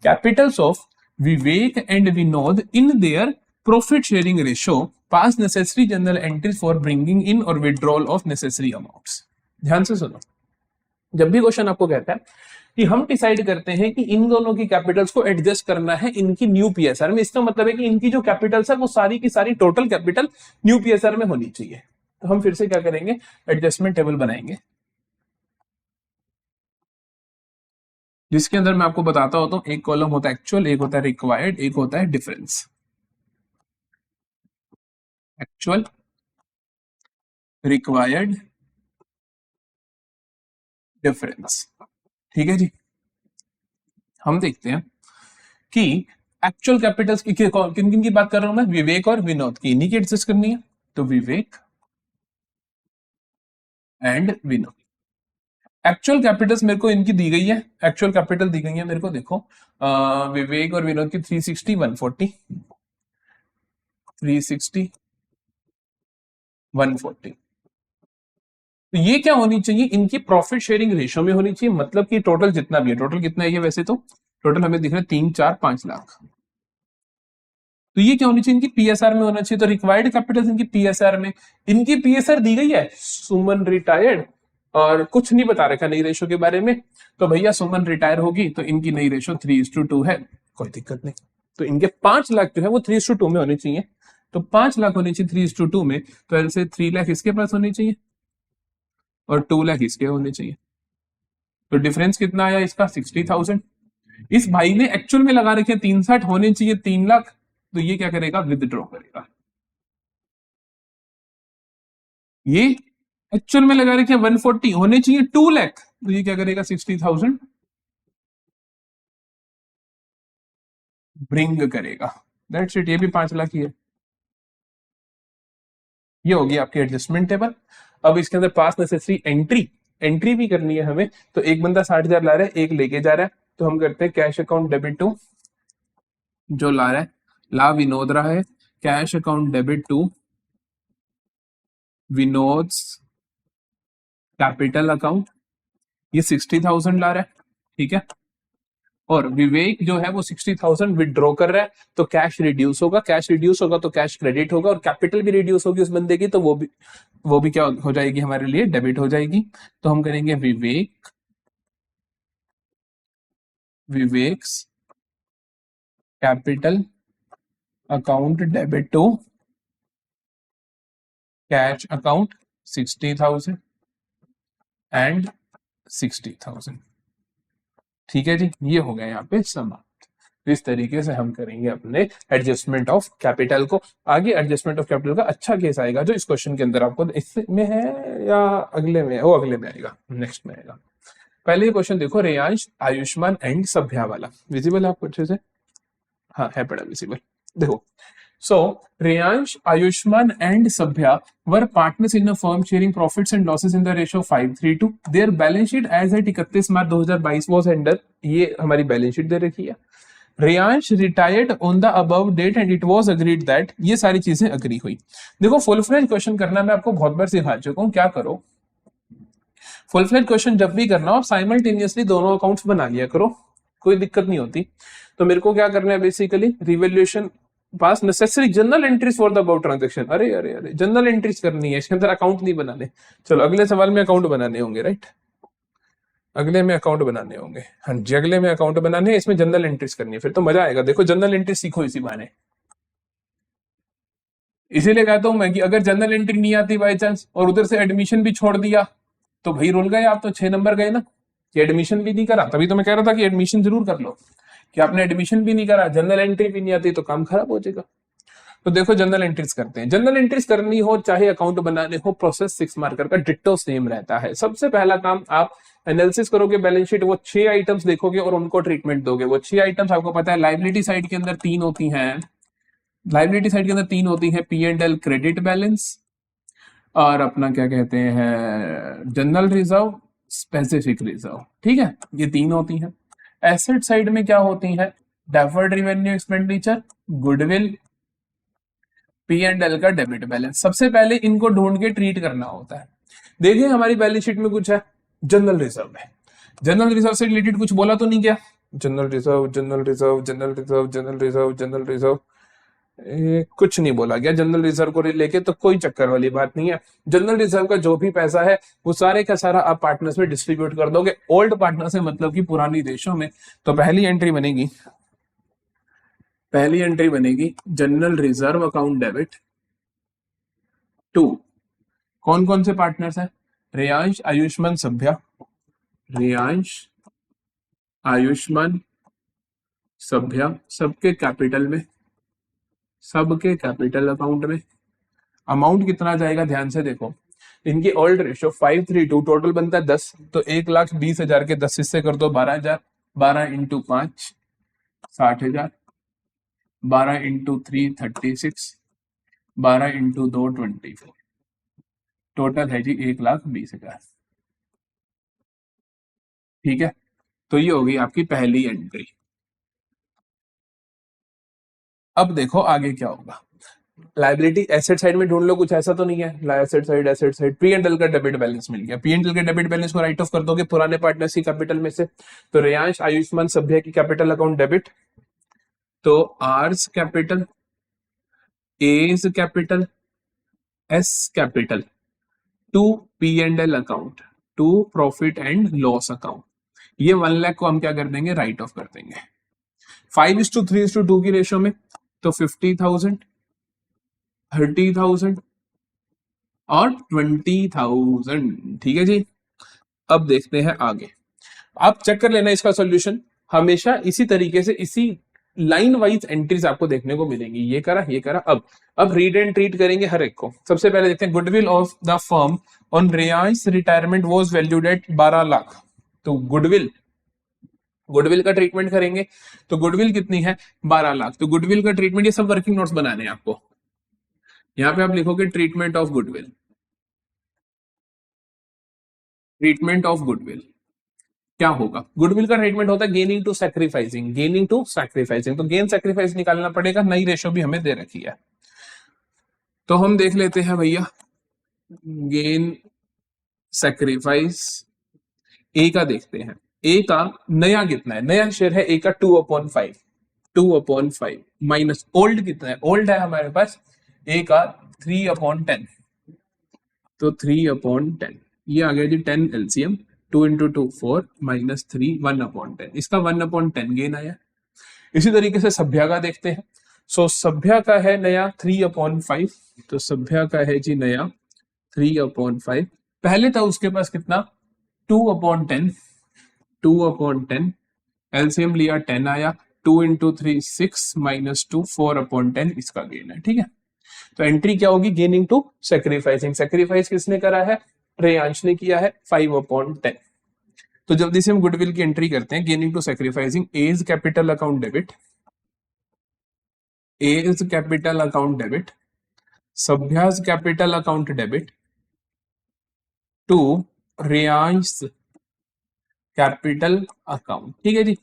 capitals of Vivek and Vinod in their profit sharing ratio, pass necessary journal entries for bringing in or withdrawal of necessary amounts. ध्यान से सुनो, जब भी क्वेश्चन आपको कहता है कि हम डिसाइड करते हैं कि इन दोनों की कैपिटल्स को एडजस्ट करना है इनकी न्यू पीएसआर में, इसका मतलब है कि इनकी जो कैपिटल्स है वो सारी की सारी टोटल कैपिटल न्यू पीएसआर में होनी चाहिए. तो हम फिर से क्या करेंगे, एडजस्टमेंट टेबल बनाएंगे, जिसके अंदर मैं आपको बताता हूं, तो एक कॉलम होता है एक्चुअल, एक होता है रिक्वायर्ड, एक होता है डिफरेंस. Actual, required, difference. ठीक है जी. हम देखते हैं कि एक्चुअल कैपिटल्स की किन किन की बात कर रहा हूं मैं, विवेक और विनोद की, इन्हीं की एडजस्ट करनी है. तो विवेक एंड विनोद. एक्चुअल कैपिटल्स मेरे को इनकी दी गई है, एक्चुअल कैपिटल दी गई है मेरे को, देखो विवेक और विनोद की 360, 140, 360, 140. तो ये क्या होनी चाहिए, इनकी प्रॉफिट शेयरिंग रेशियो में होनी चाहिए, मतलब कि टोटल जितना भी है, टोटल कितना है ये, वैसे तो टोटल हमें दिख रहा है 3, 4, 5 लाख. तो ये क्या होनी चाहिए, इनकी पीएसआर में होना चाहिए. तो रिक्वायर्ड कैपिटल इनकी पीएसआर में, इनकी पीएसआर दी गई है सुमन रिटायर्ड, और कुछ नहीं बता रखा नई रेशो के बारे में. तो भैया सुमन रिटायर होगी तो इनकी नई रेशो 3:2 है, कोई दिक्कत नहीं. तो इनके 5 लाख जो है वो 3:2 में होने चाहिए. तो 5 लाख होनी चाहिए 3:2 में. तो ऐसे 3 लाख इसके पास होने चाहिए और 2 लाख इसके होने चाहिए. तो डिफरेंस कितना आया इसका, 60,000. इस भाई ने एक्चुअल में लगा रखे 360, होने चाहिए 3 लाख. तो ये क्या करेगा, विदड्रॉ करेगा. ये एक्चुअल में लगा रखे 140, होने चाहिए 2 लाख. तो ये क्या करेगा, 60,000 ब्रिंग करेगा. That's it. ये भी 5 लाख ही है. ये होगी आपकी एडजस्टमेंट टेबल. अब इसके अंदर पास नेसेसरी एंट्री भी करनी है हमें. तो एक बंदा 60,000 ला रहा है, एक लेके जा रहा है. तो हम करते हैं कैश अकाउंट डेबिट टू, जो ला रहा है, ला विनोद रहा है, cash account debit to Vinod's capital account. ये 60,000 ला रहा है, ठीक है. और विवेक जो है वो 60,000 विदड्रॉ कर रहा है. तो कैश रिड्यूस होगा, कैश रिड्यूस होगा तो कैश क्रेडिट होगा, और कैपिटल भी रिड्यूस होगी उस बंदे की, तो वो भी क्या हो जाएगी हमारे लिए, डेबिट हो जाएगी. तो हम करेंगे Vivek's capital account debit to cash account 60,000 and 60,000. ठीक है जी. ये हो गया यहाँ पे समाप्त. इस तरीके से हम करेंगे अपने एडजस्टमेंट ऑफ कैपिटल को. आगे एडजस्टमेंट ऑफ कैपिटल का अच्छा केस आएगा जो इस क्वेश्चन के अंदर आपको, इसमें है या अगले में, वो अगले में आएगा, नेक्स्ट में आएगा. पहले क्वेश्चन देखो, रेयांश, आयुष्मान एंड सभ्या वाला. विजिबल है आपको अच्छे से? हाँ है बड़ा विजिबल. देखो, so Reyansh, Ayushman and Sabhya were partners in a firm sharing profits and losses in the ratio 5:3. Their balance sheet as at 31 March 2022 was under, ये हमारी बैलेंस शीट दे रखी है. Reyansh retired on the above date and it was agreed that, ये सारी चीजें अग्री हुई. देखो फुल फ्लेज क्वेश्चन करना मैं आपको बहुत बार सिखा चुका हूँ. क्या करो, फुल फ्लेज क्वेश्चन जब भी करना हो साइमल्टेनियसली दोनों अकाउंट्स बना लिया करो, कोई दिक्कत नहीं होती. तो मेरे को क्या करना है, basically revaluation, pass necessary general entries for the about transaction. अरे अरे अरे, जनरल एंट्रीज करनी है, इसके अंदर अकाउंट नहीं बनाने. चलो अगले सवाल में अकाउंट बनाने होंगे, राइट? अगले में अकाउंट बनाने होंगे. हाँ जी, अगले में अकाउंट बनाने हैं, इसमें जनरल एंट्रीज करनी है, फिर तो मजा आएगा. देखो जनरल एंट्री सीखो इसी बहाने. इसीलिए कहता हूं मैं कि अगर जनरल एंट्री नहीं आती बाई चांस और उधर से एडमिशन भी छोड़ दिया तो भाई रोल गए आप, तो 6 नंबर गए ना. कि एडमिशन भी नहीं करा, तभी तो मैं कह रहा था कि एडमिशन जरूर कर लो. कि आपने एडमिशन भी नहीं करा, जनरल एंट्री भी नहीं आती, तो काम खराब हो जाएगा. तो देखो जनरल एंट्रीज करते हैं. जनरल एंट्रीज करनी हो चाहे अकाउंट बनाने हो, प्रोसेस 6 मार्कर का डिट्टो सेम रहता है. सबसे पहला काम, आप एनालिसिस करोगे बैलेंस शीट, वो 6 आइटम्स देखोगे और उनको ट्रीटमेंट दोगे. वो 6 आइटम्स आपको पता है लायबिलिटी साइड के अंदर 3 होती हैं. लाइबिलिटी साइड के अंदर तीन होती है, P and L credit balance, और अपना क्या कहते हैं जनरल रिजर्व, स्पेसिफिक रिजर्व, ठीक है, ये तीन होती हैं। एसेट साइड में क्या होती है, deferred revenue expenditure, goodwill, P and L का डेबिट बैलेंस। सबसे पहले इनको ढूंढ के ट्रीट करना होता है। देखिए हमारी बैलेंस शीट में कुछ है, जनरल रिजर्व है, जनरल रिजर्व से रिलेटेड कुछ बोला तो नहीं क्या, general reserve general reserve general reserve general reserve general reserve, कुछ नहीं बोला गया जनरल रिजर्व को लेके, तो कोई चक्कर वाली बात नहीं है। जनरल रिजर्व का जो भी पैसा है वो सारे का सारा आप पार्टनर्स में डिस्ट्रीब्यूट कर दोगे, ओल्ड पार्टनर से मतलब कि पुरानी देशों में। तो पहली एंट्री बनेगी, पहली एंट्री बनेगी general reserve account debit to, कौन कौन से पार्टनर्स हैं, रियांश, आयुष्मान, सभ्या, रियांश, आयुष्मान, सभ्या, सबके कैपिटल में, सबके कैपिटल अकाउंट में। अमाउंट कितना जाएगा ध्यान से देखो, इनकी ओल्ड रेशियो 5:3 टोटल बनता है 10, तो 1,20,000 के 10 हिस्से कर दो 12,000, 12 इंटू 5 60,000, 12 इंटू 3 36, 12 इंटू 2 24, टोटल है जी 1,20,000। ठीक है, तो ये होगी आपकी पहली एंट्री। अब देखो आगे क्या होगा, लाइबिलिटी एसेट साइड में ढूंढ लो, कुछ ऐसा तो नहीं है, asset side P and L का डेबिट बैलेंस मिल गया, पी एंड एल के डेबिट बैलेंस को राइट ऑफ कर दोगे पुराने पार्टनर्स की कैपिटल में से। तो रियांश, आयुष्मान, सभ्या की कैपिटल अकाउंट डेबिट, तो R's capital, A's capital, S's capital to P and L account, to profit and loss account. ये 1 लाख को हम क्या कर देंगे, राइट ऑफ कर देंगे। 5:3:2 की रेशियो में, तो 50,000, 30,000 और 20,000। ठीक है जी, अब देखते हैं आगे। आप चेक कर लेना इसका सॉल्यूशन, हमेशा इसी तरीके से इसी लाइन वाइज एंट्रीज आपको देखने को मिलेंगी, ये करा ये करा। अब रीड एंड ट्रीट करेंगे हर एक को। सबसे पहले देखते हैं, goodwill of the firm on Riyansh retirement was valued eight 12 lakh. तो गुडविल, गुडविल का ट्रीटमेंट करेंगे, तो गुडविल कितनी है, 12 लाख। तो गुडविल का ट्रीटमेंट, ये सब वर्किंग नोट्स बनाने हैं आपको। यहां पे आप लिखोगे treatment of goodwill, treatment of goodwill क्या होगा, गुडविल का ट्रीटमेंट होता है gaining to sacrificing, gaining to sacrificing. तो गेन सैक्रिफाइस निकालना पड़ेगा, नई रेशो भी हमें दे रखी है। तो हम देख लेते हैं भैया, गेन सैक्रिफाइस ए का देखते हैं। ए का नया कितना है, नया शेयर है ए का 2/5, 2/5 माइनस ओल्ड कितना है, ओल्ड है हमारे पास ए का 3/10, तो 3/10, ये आ गया जी 10 एलसीएम, 2 इंटू 2 4 माइनस 3 1/10, इसका 1/10 गेन आया। इसी तरीके से सभ्या का देखते हैं। सो सभ्या का है नया 3/5, तो सभ्या का है जी नया 3/5। पहले था उसके पास कितना 2/10, 2/10 एलसीएम लिया 10 आया, 2 इंटू 3 6 माइनस 2 4/10 इसका गेन है। ठीक है, तो एंट्री क्या होगी, गेनिंग टू सैक्रिफाइसिंग। सैक्रिफाइस किसने करा है, रेयांश ने किया है 5/10। तो जल्दी से हम गुडविल की एंट्री करते हैं, गेनिंग टू सैक्रिफाइसिंग, एज capital account debit, as capital account debit, Sabhyas capital account debit to Reyansh capital account. ठीक है जी,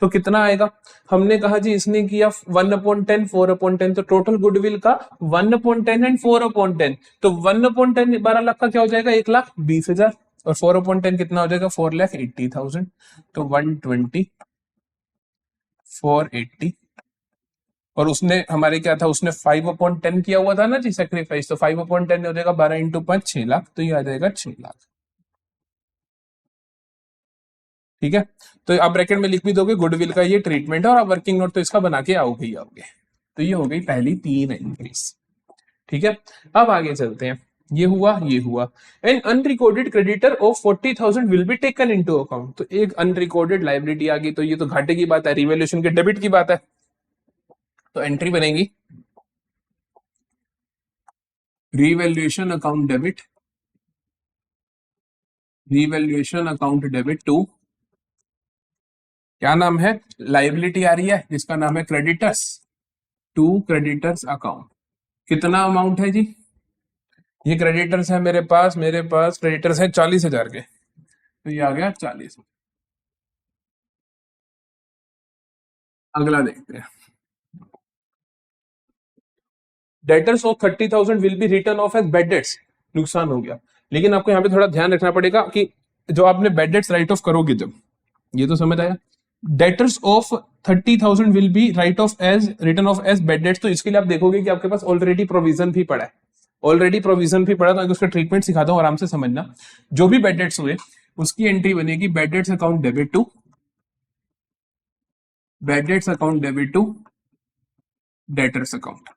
तो कितना आएगा, हमने कहा जी इसने किया 1/10 4/10, तो टोटल गुडविल का 1/10 एंड 4/10, तो 1/10 12 लाख का क्या हो जाएगा 1,20,000, और 4/10 कितना हो जाएगा 4,80,000, तो 120 480। और उसने हमारे क्या था, उसने 5/10 किया हुआ था ना जी सेक्रीफाइस, तो 5/10 हो जाएगा 12 इंटू 5 6 लाख, तो ये आ जाएगा 6 लाख। ठीक है, तो आप ब्रैकेट में लिख भी दोगे गुडविल का ये ट्रीटमेंट है, और आप वर्किंग नोट तो इसका बना के आओगे ही आओगे। तो ये हो गई पहली 3 एंट्रीज। ठीक है, अब आगे चलते हैं, ये हुआ ये हुआ। An unrecorded creditor of 40,000 will be taken into account. तो एक अनरिकॉर्डेड लाइबिलिटी आ गई, तो ये तो घाटे की बात है, रिवैल्यूएशन के डेबिट की बात है। तो एंट्री बनेगी revaluation account debit, revaluation account debit to, क्या नाम है, लाइबिलिटी आ रही है जिसका नाम है क्रेडिटर्स, टू क्रेडिटर्स अकाउंट। कितना अमाउंट है जी? ये क्रेडिटर्स है मेरे पास क्रेडिटर्स है 40,000 के, तो ये आ गया 40। अगला देखते हैं। Debtors of 30,000 will be written off as bad debts. नुकसान हो गया, लेकिन आपको यहाँ पे थोड़ा ध्यान रखना पड़ेगा कि जो आपने बैड डेट्स राइट ऑफ करोगे जब, ये तो समझ आया, debtors of 30,000 will be write off as written off as bad debts. तो इसके लिए आप देखोगे कि आपके पास ऑलरेडी प्रोविजन भी पड़ा है, तो उसका ट्रीटमेंट सिखाता हूं, आराम से समझना। जो भी बैड डेट्स हुए उसकी एंट्री बनेगी bad debts account debit to, bad debts account debit to debtors account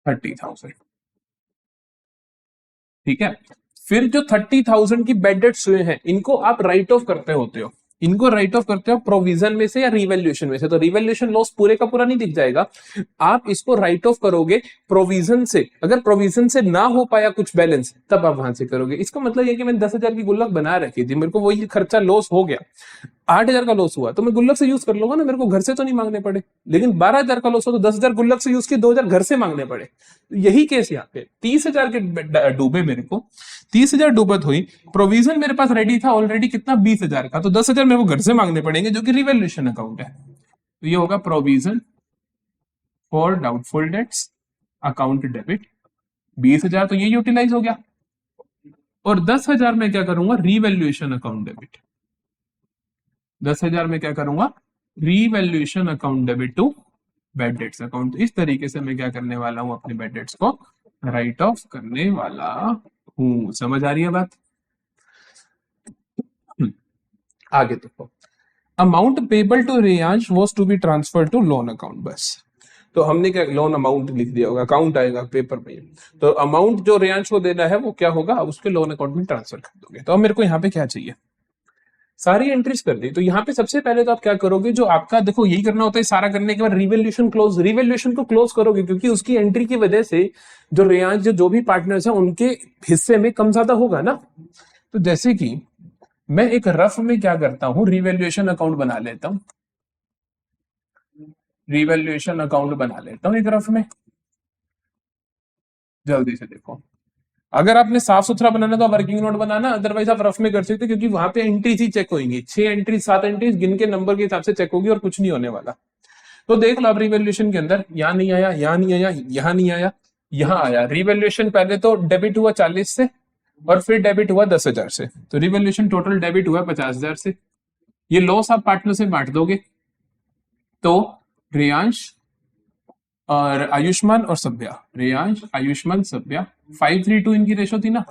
30,000। ठीक है, फिर जो 30,000 की बैड डेट्स हुए हैं इनको आप राइट ऑफ करते होते हो, इनको राइट ऑफ करते हो प्रोविजन में से या रिवैल्यूएशन में से। तो रिवैल्यूएशन लॉस पूरे का पूरा नहीं दिख जाएगा, आप इसको राइट ऑफ करोगे प्रोविजन से। अगर प्रोविजन से ना हो पाया कुछ बैलेंस तब आप वहां से करोगे। इसका मतलब ये कि मैंने 10,000 की गुल्लक बना रखी थी, मेरे को वही खर्चा लॉस हो गया, 8,000 का लॉस हुआ तो मैं गुल्लक से यूज कर लूंगा ना, मेरे को घर से तो नहीं मांगने पड़े। लेकिन 12,000 का लॉस हो तो 10,000 गुल्लक से यूज किए, 2,000 घर से मांगने पड़े। यही केस यहाँ पे 30,000 के डूबे, मेरे को 30,000 डूबत हुई, प्रोविजन मेरे पास रेडी था ऑलरेडी कितना 20,000 का, तो 10,000 मेरे को घर से मांगने पड़ेंगे जो कि रिवैल्यूएशन अकाउंट है। तो ये होगा provision for doubtful debts account debit. 20,000 तो ये यूटिलाइज हो गया, और 10,000 में क्या करूंगा, रिवैल्यूएशन अकाउंट डेबिट। 10,000 में क्या करूंगा, revaluation account debit to bad debts account. इस तरीके से मैं क्या करने वाला हूं, अपने बैड डेट्स को राइट ऑफ करने वाला हूं। समझ आ रही है बात? आगे देखो, amount payable to Reyansh was to be transferred to loan account. बस, तो हमने क्या लोन अमाउंट लिख दिया होगा, अकाउंट आएगा पेपर में, तो अमाउंट जो रेयांश को देना है वो क्या होगा, उसके लोन अकाउंट में ट्रांसफर कर दोगे। तो अब मेरे को यहाँ पे क्या चाहिए, सारी एंट्रीज कर दी। तो यहाँ पे सबसे पहले तो आप क्या करोगे, जो आपका देखो यही करना होता है, सारा करने के बाद रिवैल्यूएशन क्लोज, रिवैल्यूएशन को क्लोज करोगे, क्योंकि उसकी एंट्री की वजह से जो रेयांश जो भी पार्टनर्स हैं उनके हिस्से में कम ज्यादा होगा ना। तो जैसे कि मैं एक रफ में क्या करता हूं, रिवैल्यूएशन अकाउंट बना लेता हूं, रिवैल्यूएशन अकाउंट बना लेता हूं एक रफ में। जल्दी से देखो, अगर आपने साफ सुथरा बनाना तो वर्किंग नोट बनाना, अदरवाइज आप रफ में कर सकते हो, क्योंकि वहां पे एंट्रीज ही चेक होंगी, 6 एंट्री 7 एंट्रीज गिन के नंबर के हिसाब से चेक होगी और कुछ नहीं होने वाला। तो देख लो, अब रिवैल्यूएशन के अंदर यहाँ नहीं आया, यहाँ नहीं आया, यहाँ नहीं आया, यहाँ आया। रिवैल्यूएशन पहले तो डेबिट हुआ 40 से और फिर डेबिट हुआ 10,000 से, तो रिवैल्यूएशन टोटल डेबिट हुआ 50,000 से। ये लॉस आप पार्टनर से बांट दोगे, तो रेयांश और आयुष्मान और सभ्या, रेयांश आयुष्मान सभ्या 5:3 इनकी रेशो थी ना,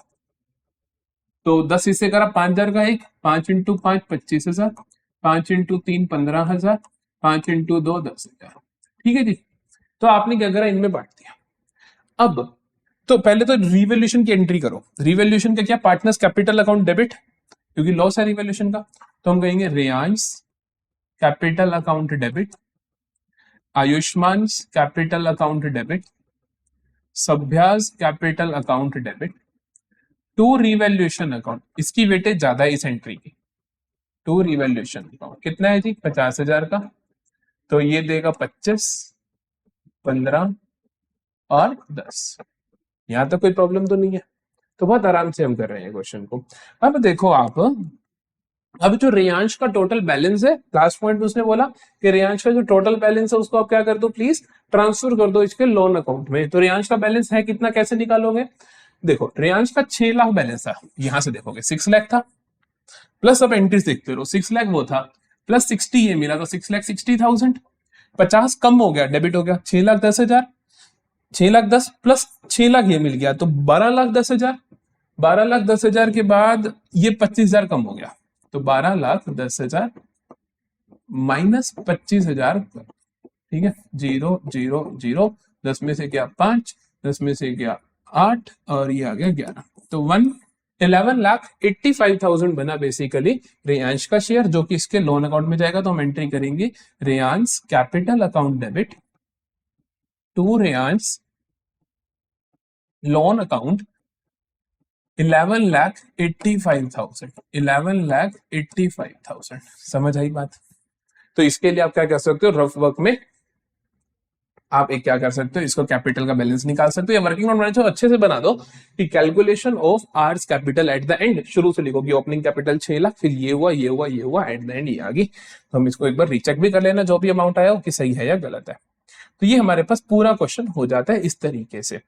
तो 10 हिस्से करा, 5,000 का एक, 5 इंटू 5 25,000, 5 इंटू 3 15,000, 5 इंटू 2 10,000। ठीक है जी, तो आपने क्या करा, इनमें बांट दिया। अब तो पहले तो रिवैल्यूएशन की एंट्री करो। रिवैल्यूएशन का क्या, पार्टनर्स कैपिटल अकाउंट डेबिट, क्योंकि लॉस है रिवैल्यूएशन का, तो हम कहेंगे Reyansh capital account debit, Ayushman capital account debit, Sabhyas capital account debit to revaluation account. इसकी वेटेज ज्यादा है इस एंट्री की। टू रिवैल्यूएशन अकाउंट कितना है जी, 50,000 का, तो ये देगा 25, 15 और 10। यहां तक कोई प्रॉब्लम तो नहीं है, तो बहुत आराम से हम कर रहे हैं क्वेश्चन को। अब देखो आप, अब जो रेयांश का टोटल बैलेंस है, लास्ट पॉइंट में उसने बोला कि रेयांश का जो टोटल बैलेंस है उसको आप क्या कर दो, प्लीज ट्रांसफर कर दो इसके लोन अकाउंट में। तो रेयांश का बैलेंस है कितना, कैसे निकालोगे, देखो रेयांश का 6 लाख बैलेंस था, यहां से देखोगे 6 लाख था, प्लस अब एंट्रीज देखते रहो, 6 लाख वो था, प्लस 60 ये मिला, तो 6,60,000, 50 कम हो गया, डेबिट हो गया, 6,10,000, 6,10,000 प्लस 6 लाख ये मिल गया, तो 12,10,000, 12,10,000 के बाद ये 25,000 कम हो गया, तो 12,10,000 माइनस 25,000, ठीक है, 0 0 0, 10 में से क्या 5, 10 में से क्या 8, और ये आ गया 11, तो 11,85,000 बना बेसिकली रेयांश का शेयर, जो कि इसके लोन अकाउंट में जाएगा। तो हम एंट्री करेंगे Reyansh capital account debit to Reyansh loan account 11,85,000, 11,85,000। समझ आई बात? तो इसके लिए आप क्या कर सकते हो, रफ वर्क में आप एक क्या कर सकते हो, इसको कैपिटल का बैलेंस निकाल सकते हो या वर्किंग नोट बनाए अच्छे से बना दो कि calculation of R's capital at the end, शुरू से लिखो कि ओपनिंग कैपिटल 6 लाख, फिर ये हुआ ये हुआ ये हुआ, एट द एंड ये आ गई। तो हम इसको एक बार रीचेक भी कर लेना जो भी अमाउंट आया हो कि सही है या गलत है। तो ये हमारे पास पूरा क्वेश्चन हो जाता है इस तरीके से।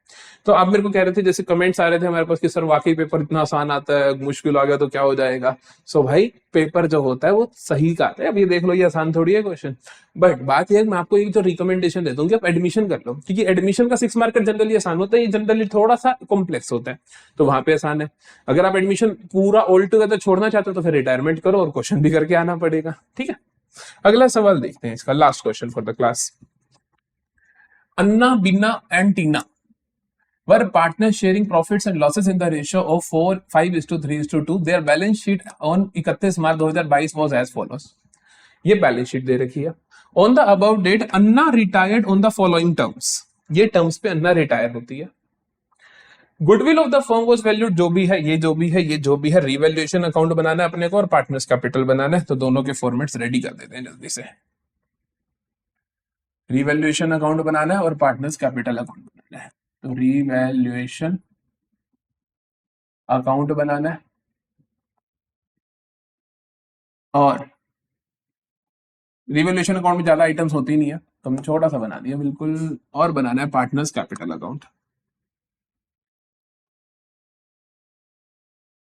तो आप मेरे को कह रहे थे, जैसे कमेंट्स आ रहे थे हमारे पास कि सर वाकई पेपर इतना आसान आता है, मुश्किल आ गया तो क्या हो जाएगा। सो भाई पेपर जो होता है वो सही का आता है। अब ये देख लो ये आसान थोड़ी है क्वेश्चन, बट बात यह है मैं आपको एक जो रिकमेंडेशन देता हूँ कि आप एडमिशन कर लो, क्योंकि एडमिशन का 6 मार्क जनरली आसान होता है, ये जनरली थोड़ा सा कॉम्प्लेक्स होता है, तो वहां पे आसान है। अगर आप एडमिशन पूरा ऑल टुगेदर छोड़ना चाहते हो तो फिर रिटायरमेंट करो और क्वेश्चन भी करके आना पड़ेगा। ठीक है, अगला सवाल देखते हैं, इसका last question for the class. Anna, Binna and Tina were partners sharing profits and losses in the ratio of 5:3:2. Their balance sheet on 31 March 2022 was as follows. ये बैलेंस शीट दे रखी है। On the about date Anna retired on the following terms, ये टर्म्स पे अन्ना रिटायर होती है। Goodwill of the firm was valued, जो भी है ये जो भी है ये जो भी है, रिवैल्यूएशन अकाउंट बनाना है अपने को और पार्टनर्स कैपिटल बनाना है, तो दोनों के फॉर्मेट्स रेडी कर देते हैं जल्दी से। रिवैल्यूएशन अकाउंट बनाना है और पार्टनर्स कैपिटल अकाउंट बनाना है, तो रिवैल्यूएशन अकाउंट बनाना है और रिवैल्यूएशन अकाउंट में ज्यादा आइटम्स होती नहीं है तो हमने छोटा सा बना दिया बिल्कुल, और बनाना है पार्टनर्स कैपिटल अकाउंट।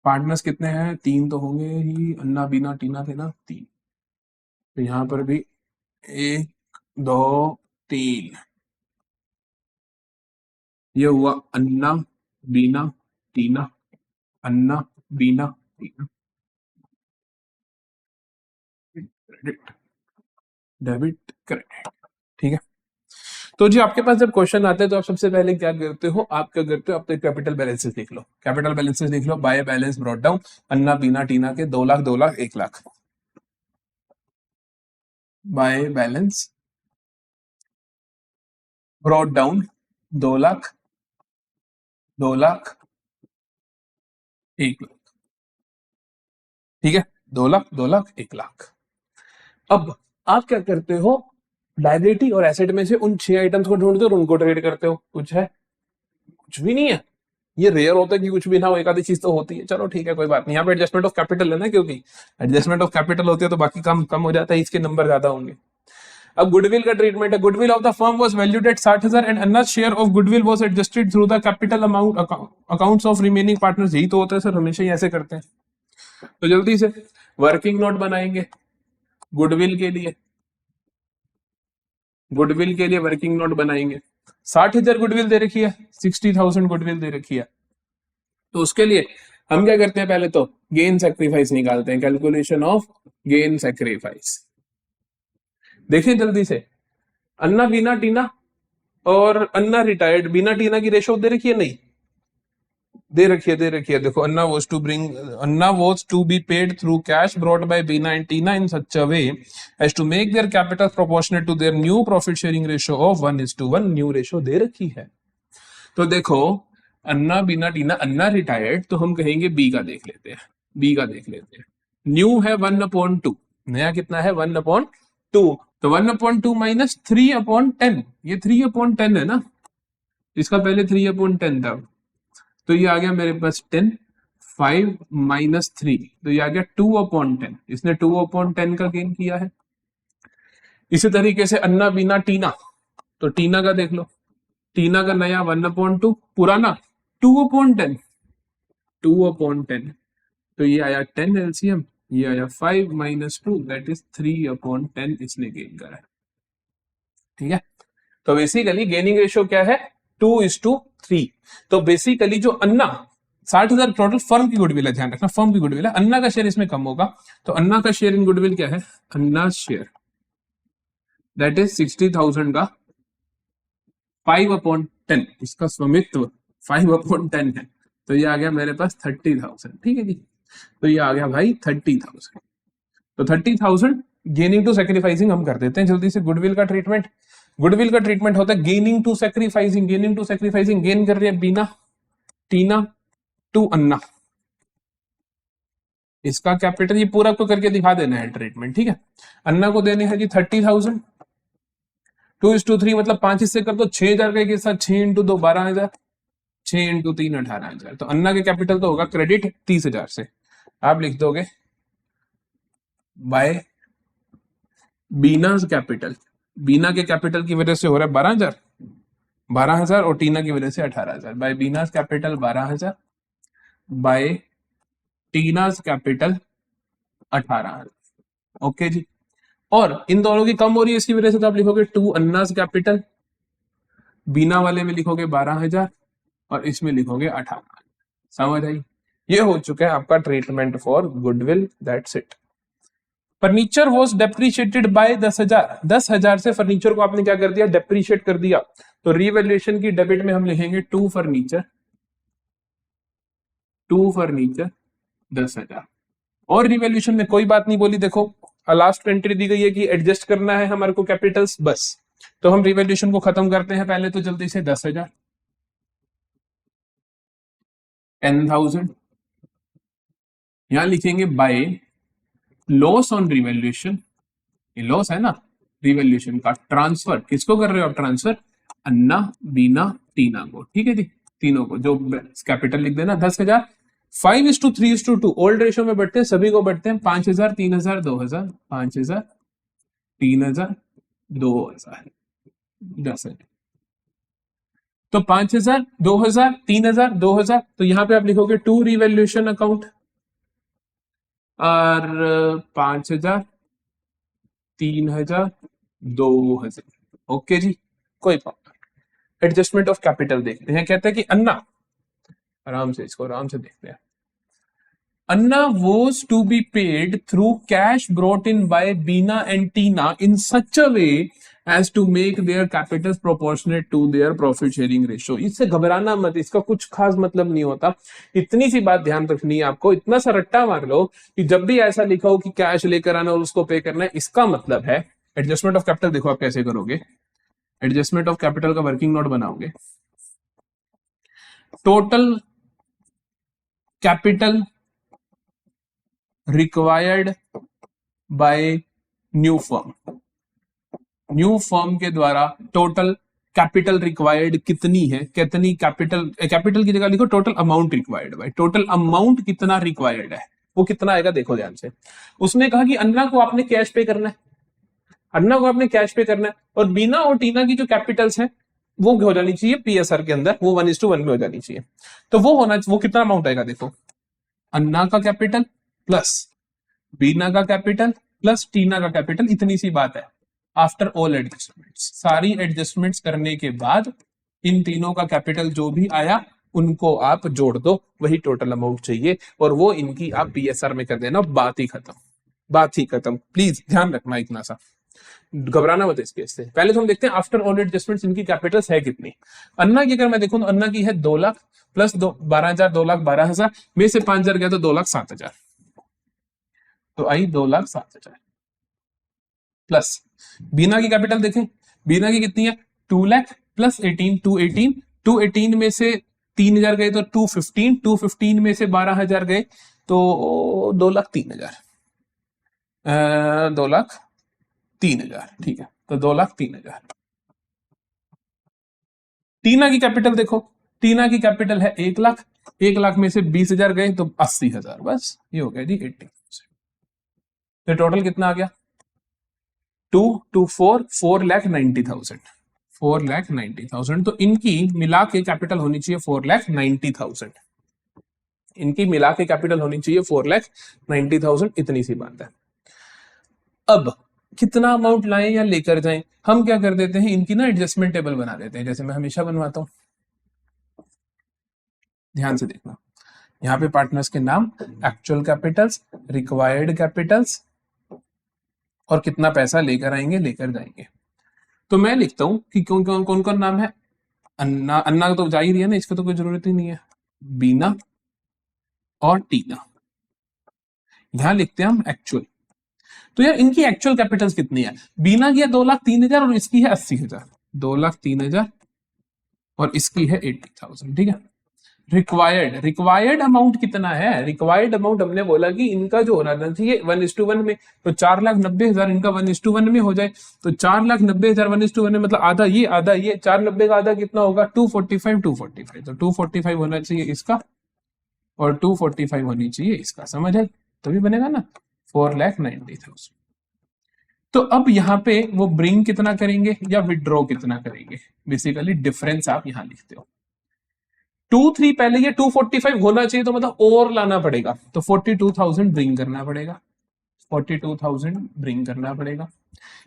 पार्टनर्स कितने हैं, 3 तो होंगे ही, अन्ना बीना टीना थे ना 3, तो यहां पर भी 1 2 3, ये हुआ अन्ना बीना टीना, अन्ना बीना टीना, क्रेडिट डेबिट क्रेडिट। ठीक है, तो जी आपके पास जब क्वेश्चन आते हैं तो आप सबसे पहले क्या करते हो, आप क्या करते हो, आप तो कैपिटल बैलेंसेस लिख लो, कैपिटल बैलेंसेस लिख लो, बाय बैलेंस ब्रॉट डाउन, अन्ना बीना टीना के 2 lakh 2 lakh 1 lakh, by balance brought down 2 lakh 2 lakh 1 lakh. ठीक है, 2 लाख 2 लाख 1 लाख। अब आप क्या करते हो, लायबिलिटी और एसेट में से उन 6 आइटम्स को ढूंढते हो और उनको ट्रेड करते हो। कुछ है, कुछ भी नहीं है, ये रेयर होता है कि कुछ भी ना हो, एक आधी चीज तो होती है। चलो ठीक है कोई बात नहीं, यहाँ पे एडजस्टमेंट ऑफ कैपिटल है ना, क्योंकि एडजस्टमेंट ऑफ कैपिटल होती है तो बाकी काम कम हो जाता है, इसके नंबर ज्यादा होंगे। अब गुडविल का ट्रीटमेंट है, goodwill of the firm was valued at 60,000 and Anna's share of goodwill was adjusted through the capital amount accounts of remaining partners. यही तो होता है सर, हमेशा ही ऐसे करते हैं। तो जल्दी से वर्किंग नोट बनाएंगे गुडविल के लिए, गुडविल के लिए वर्किंग नोट बनाएंगे। 60,000 गुडविल दे रखी है, 60,000 गुडविल दे रखी है, तो उसके लिए हम क्या करते हैं, पहले तो गेन सैक्रिफाइस निकालते हैं, कैलकुलेशन ऑफ गेन सैक्रिफाइस। देखें जल्दी से, अन्ना बीना टीना और अन्ना रिटायर्ड, बीना टीना की रेशो दे रखी है, नहीं दे रखी है, दे रखी है। देखो, Anna was to be paid through cash brought by Beena and Teena in such a way as to make their capital proportionate to their new profit sharing ratio of 1:1, new ratio दे रखी है। तो देखो अन्ना बीना टीना, अन्ना रिटायर्ड, तो हम कहेंगे बी का देख लेते हैं, बी का देख लेते हैं। न्यू है 1/2, नया कितना है 1/2, तो 1/2 माइनस 3/10, ये 3/10 है ना, इसका पहले 3/10 था, तो ये आ गया मेरे पास 10, 5 माइनस 3, तो ये आ गया 2/10, इसने 2/10 का गेन किया है। इसी तरीके से अन्ना बीना टीना, तो टीना का देख लो, टीना का नया 1/2, पुराना 2/10, 2/10, तो ये आया 10 एलसीएम, ये आया 5 माइनस 2 दैट इज 3/10, इसने गेन करा है। ठीक है, तो बेसिकली गेनिंग रेशियो क्या है, 2:3। तो बेसिकली जो अन्ना 60,000 टोटल फर्म की गुडविल है, ध्यान रखना फर्म की गुडविल है, अन्ना का शेयर इसमें कम होगा, तो अन्ना का शेयर इन गुडविल क्या है, अन्ना शेयर दैट इज 60,000 का 5/10, इसका स्वामित्व 5/10 है, तो ये आ गया मेरे पास 30,000। ठीक है जी, तो ये आ गया भाई 30,000। तो 30,000 गेनिंग टू सैक्रिफाइसिंग हम कर देते हैं जल्दी से। गुडविल का ट्रीटमेंट, गुडविल का ट्रीटमेंट होता है gaining to sacrificing, gaining to sacrificing, gain कर रही है बीना टीना टू अन्ना, इसका कैपिटल ये पूरा को करके दिखा देना है ट्रीटमेंट। ठीक है, अन्ना को देने हैं जी 30,000, 2:3 मतलब 5 हिस्से कर दो, 6,000 का एक साथ, 6 इंटू 2 12,000, 6 इंटू 3 18,000। तो अन्ना के कैपिटल तो होगा क्रेडिट 30,000 से। आप लिख दोगे बाय बीनाज कैपिटल, बीना के कैपिटल की वजह से हो रहा है 12,000 और टीना की वजह से 18,000। By Beena's capital 12,000 by Teena's capital 18,000। Okay जी। और इन दोनों की कम हो रही है इसकी वजह से, तो आप लिखोगे 2 अन्नाज कैपिटल, बीना वाले में लिखोगे 12,000 और इसमें लिखोगे 18,000। समझ आई? ये हो चुका है आपका treatment for goodwill, that's it. Furniture was depreciated by 10,000, 10,000 से फर्नीचर को आपने क्या कर दिया, डेप्रिशिएट कर दिया। तो रीवैल्यूएशन की डेबिट में हम लिखेंगे टू फर्नीचर 10,000। और रिवैल्यूएशन में कोई बात नहीं बोली, देखो लास्ट एंट्री दी गई है कि एडजस्ट करना है हमारे को कैपिटल्स, बस। तो हम रिवैल्यूएशन को खत्म करते हैं पहले तो जल्दी से। 10,000 10,000 यहां लिखेंगे बाय लॉस ऑन रिवैल्यूएशन, ये लॉस है ना रिवैल्यूएशन का, ट्रांसफर किसको कर रहे हो आप, ट्रांसफर अन्ना बीना टीना को, ठीक है जी, तीनों को जो कैपिटल लिख देना 10,000। 5:3:2 ओल्ड रेशियो में बढ़ते हैं, सभी को बढ़ते हैं, 5,000 3,000 2,000, 5,000 3,000 2,000 10,000। तो 5,000 2,000 3,000 2,000, तो यहां पे आप लिखोगे टू रिवैल्यूएशन अकाउंट और 5,000 3,000 2,000। ओके जी, कोई प्रॉब्लम। एडजस्टमेंट ऑफ कैपिटल देखते हैं, कहते हैं कि अन्ना, आराम से इसको आराम से देखते हैं। Anna was to be paid through cash brought in by Beena and Tina in such a way as to make their capitals proportionate to their profit sharing ratio। इससे घबराना मत, इसका कुछ खास मतलब नहीं होता। इतनी सी बात ध्यान रखनी है आपको, इतना सा रट्टा मार लो कि जब भी ऐसा लिखा हो कि कैश लेकर आना और उसको पे करना है, इसका मतलब है एडजस्टमेंट ऑफ कैपिटल। देखो आप कैसे करोगे, एडजस्टमेंट ऑफ कैपिटल का वर्किंग नोट बनाओगे, total capital required by new firm, new firm के द्वारा टोटल कैपिटल रिक्वायर्ड कितनी है, कितनी कैपिटल, कैपिटल की जगह लिखो total amount required by, total amount कितना रिक्वायर्ड है, वो कितना आएगा देखो ध्यान से। उसने कहा कि अन्ना को आपने कैश पे करना है, अन्ना को आपने कैश पे करना है, और बीना और टीना की जो कैपिटल्स है वो हो जानी चाहिए पीएसआर के अंदर, वो 1:1 में हो जानी चाहिए। तो वो होना, वो कितना अमाउंट आएगा देखो, अन्ना का कैपिटल प्लस बीना का कैपिटल प्लस टीना का कैपिटल, इतनी सी बात है। आफ्टर ऑल एडजस्टमेंट्स, सारी एडजस्टमेंट्स करने के बाद इन तीनों का कैपिटल जो भी आया उनको आप जोड़ दो, वही टोटल अमाउंट चाहिए, और वो इनकी आप पीएसआर में कर देना, बात ही खत्म, बात ही खत्म। प्लीज ध्यान रखना इतना सा, घबराना मत इस केस से। पहले तो हम देखते हैं आफ्टर ऑल एडजस्टमेंट्स इनकी कैपिटल्स है कितनी। अन्ना की अगर मैं देखूं तो अन्ना की है 2 लाख प्लस 12,000, 2,12,000 में से 5,000 गया तो 2,07,000, तो आई 2,07,000 प्लस बीना की कैपिटल देखें, बीना की कितनी है 2 लाख प्लस 18, 218 में से 3,000 गए तो 215, 215 में से 12,000 गए तो 2,03,000, 2,03,000, ठीक है, तो 2,03,000। टीना की कैपिटल देखो, टीना की कैपिटल है 1 लाख, 1 लाख में से 20,000 गए तो 80,000, बस ये हो गया जी 80। तो टोटल कितना आ गया 4,90,000, 4,90,000। तो इनकी मिला के कैपिटल होनी चाहिए 4,90,000, इनकी मिला के कैपिटल होनी चाहिए 4,90,000, इतनी सी बात है। अब कितना अमाउंट लाएं या लेकर जाएं, हम क्या कर देते हैं, इनकी ना एडजस्टमेंट टेबल बना देते हैं, जैसे मैं हमेशा बनवाता हूं। ध्यान से देखना, यहाँ पे पार्टनर्स के नाम, एक्चुअल कैपिटल्स, रिक्वायर्ड कैपिटल्स, और कितना पैसा लेकर आएंगे लेकर जाएंगे। तो मैं लिखता हूं कि कौन कौन कौन कौन नाम है, अन्ना, अन्ना तो जा ही रही है ना, इसको तो कोई जरूरत ही नहीं है, बीना और टीना। यहां लिखते हैं हम एक्चुअल। तो यार इनकी एक्चुअल कैपिटल्स कितनी है, बीना की है 2,03,000 और इसकी है 80,000, 2,03,000 और इसकी है 80,000, ठीक है। रिक्वायर्ड अमाउंट कितना है? रिक्वायर्ड अमाउंट हमने बोला कि इनका जो होना चाहिए 1:1 में, तो 4,90,000 इनका 1:1 में हो जाए, तो 4,90,000 1:1 में, मतलब आधा ये 490 का आधा कितना होगा? 245 तो 245 होना चाहिए इसका और 245 होनी चाहिए इसका, समझ है? तभी बनेगा ना 4,90,000। तो अब यहाँ पे वो ब्रिंग कितना करेंगे या विड्रॉ कितना करेंगे, बेसिकली डिफरेंस आप यहाँ लिखते हो। 2,3 पहले ये 245 होना चाहिए, तो मतलब और लाना पड़ेगा, तो 42,000 ब्रिंग करना पड़ेगा, 42,000 ब्रिंग करना पड़ेगा।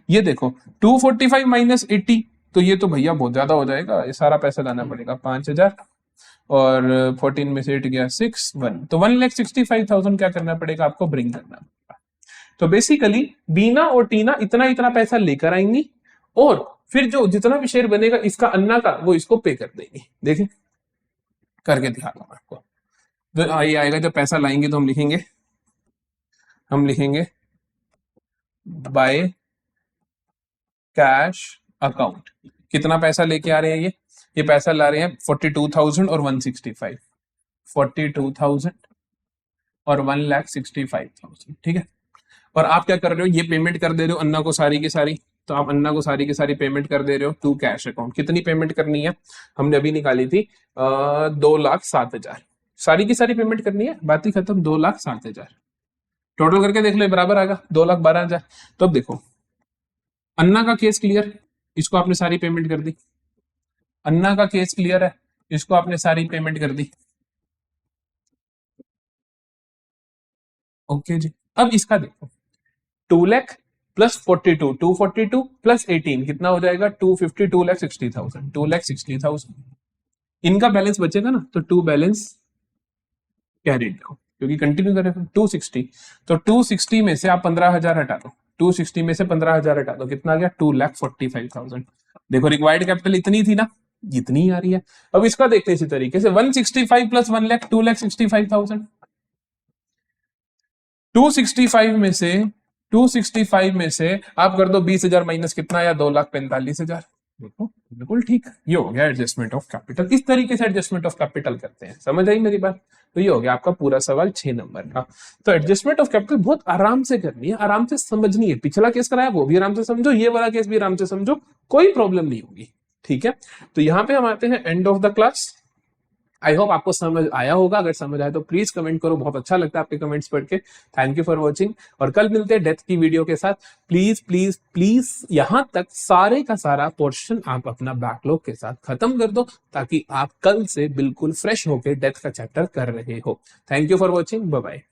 ये देखो 245 माइनस 80, तो ये तो भैया बहुत ज्यादा हो जाएगा, ये सारा पैसा लाना पड़ेगा 5,000 और 14 में से 8 गया 6,1, तो 1,65,000 क्या करना पड़ेगा आपको? ब्रिंग करना पड़ेगा। तो बेसिकली बीना और टीना इतना इतना पैसा लेकर आएंगी और फिर जो जितना भी शेयर बनेगा इसका अन्ना का, वो इसको पे कर देंगे। देखें करके दिखाता हूं आपको। तो ये आएगा, जब पैसा लाएंगे तो हम लिखेंगे बाय कैश अकाउंट। कितना पैसा लेके आ रहे हैं ये पैसा ला रहे हैं 42,000 और 165, 42,000 और 1,65,000, ठीक है। और आप क्या कर रहे हो? ये पेमेंट कर दे रहे हो अन्ना को सारी की सारी, तो आप अन्ना को सारी की सारी पेमेंट कर दे रहे हो टू कैश अकाउंट। कितनी पेमेंट करनी है? हमने अभी निकाली थी 2,07,000, सारी की सारी पेमेंट करनी है, बात ही खत्म। 2,07,000 टोटल करके देख लो, बराबर आएगा 2,12,000। तो अब देखो अन्ना का केस क्लियर, इसको आपने सारी पेमेंट कर दी। अन्ना का केस क्लियर है, इसको आपने सारी पेमेंट कर दी। ओके जी, अब इसका देखो 2 लाख प्लस 42, 242 प्लस 18 कितना हो जाएगा? 250, 2,60,000, 2,60,000। इनका बैलेंस बचेगा ना, तो 2 बैलेंस कैरी डाउन, क्योंकि कंटिन्यू करें 260, तो 260 में से आप 15,000 हटा दो, 260 में से 15,000 हटा दो, कितना आ गया? 2,45,000। देखो रिक्वायर्ड कैपिटल इतनी थी ना, इतनी आ रही है। अब इसका देखते हैं इसी तरीके से 165 प्लस 1 लाख 2,65,000। 265 में से आप कर दो 20,000 माइनस कितना या 2,45,000। देखो बिल्कुल ठीक, ये हो गया एडजस्टमेंट ऑफ कैपिटल। इस तरीके से एडजस्टमेंट ऑफ कैपिटल करते हैं, समझ आई मेरी बात? तो ये हो गया आपका पूरा सवाल 6 नंबर का। तो एडजस्टमेंट ऑफ कैपिटल बहुत आराम से करनी है, आराम से समझनी है। पिछला केस कराया वो भी आराम से समझो, ये वाला केस भी आराम से समझो, कोई प्रॉब्लम नहीं होगी, ठीक है। तो यहाँ पे हम आते हैं end of the class. I hope आपको समझ आया होगा, अगर समझ आया तो प्लीज कमेंट करो, बहुत अच्छा लगता है आपके कमेंट्स पढ़ के। थैंक यू फॉर वॉचिंग, और कल मिलते हैं डेथ की वीडियो के साथ। प्लीज प्लीज प्लीज यहां तक सारे का सारा पोर्शन आप अपना बैकलॉग के साथ खत्म कर दो, ताकि आप कल से बिल्कुल फ्रेश होकर डेथ का चैप्टर कर रहे हो। Thank you for watching, bye bye.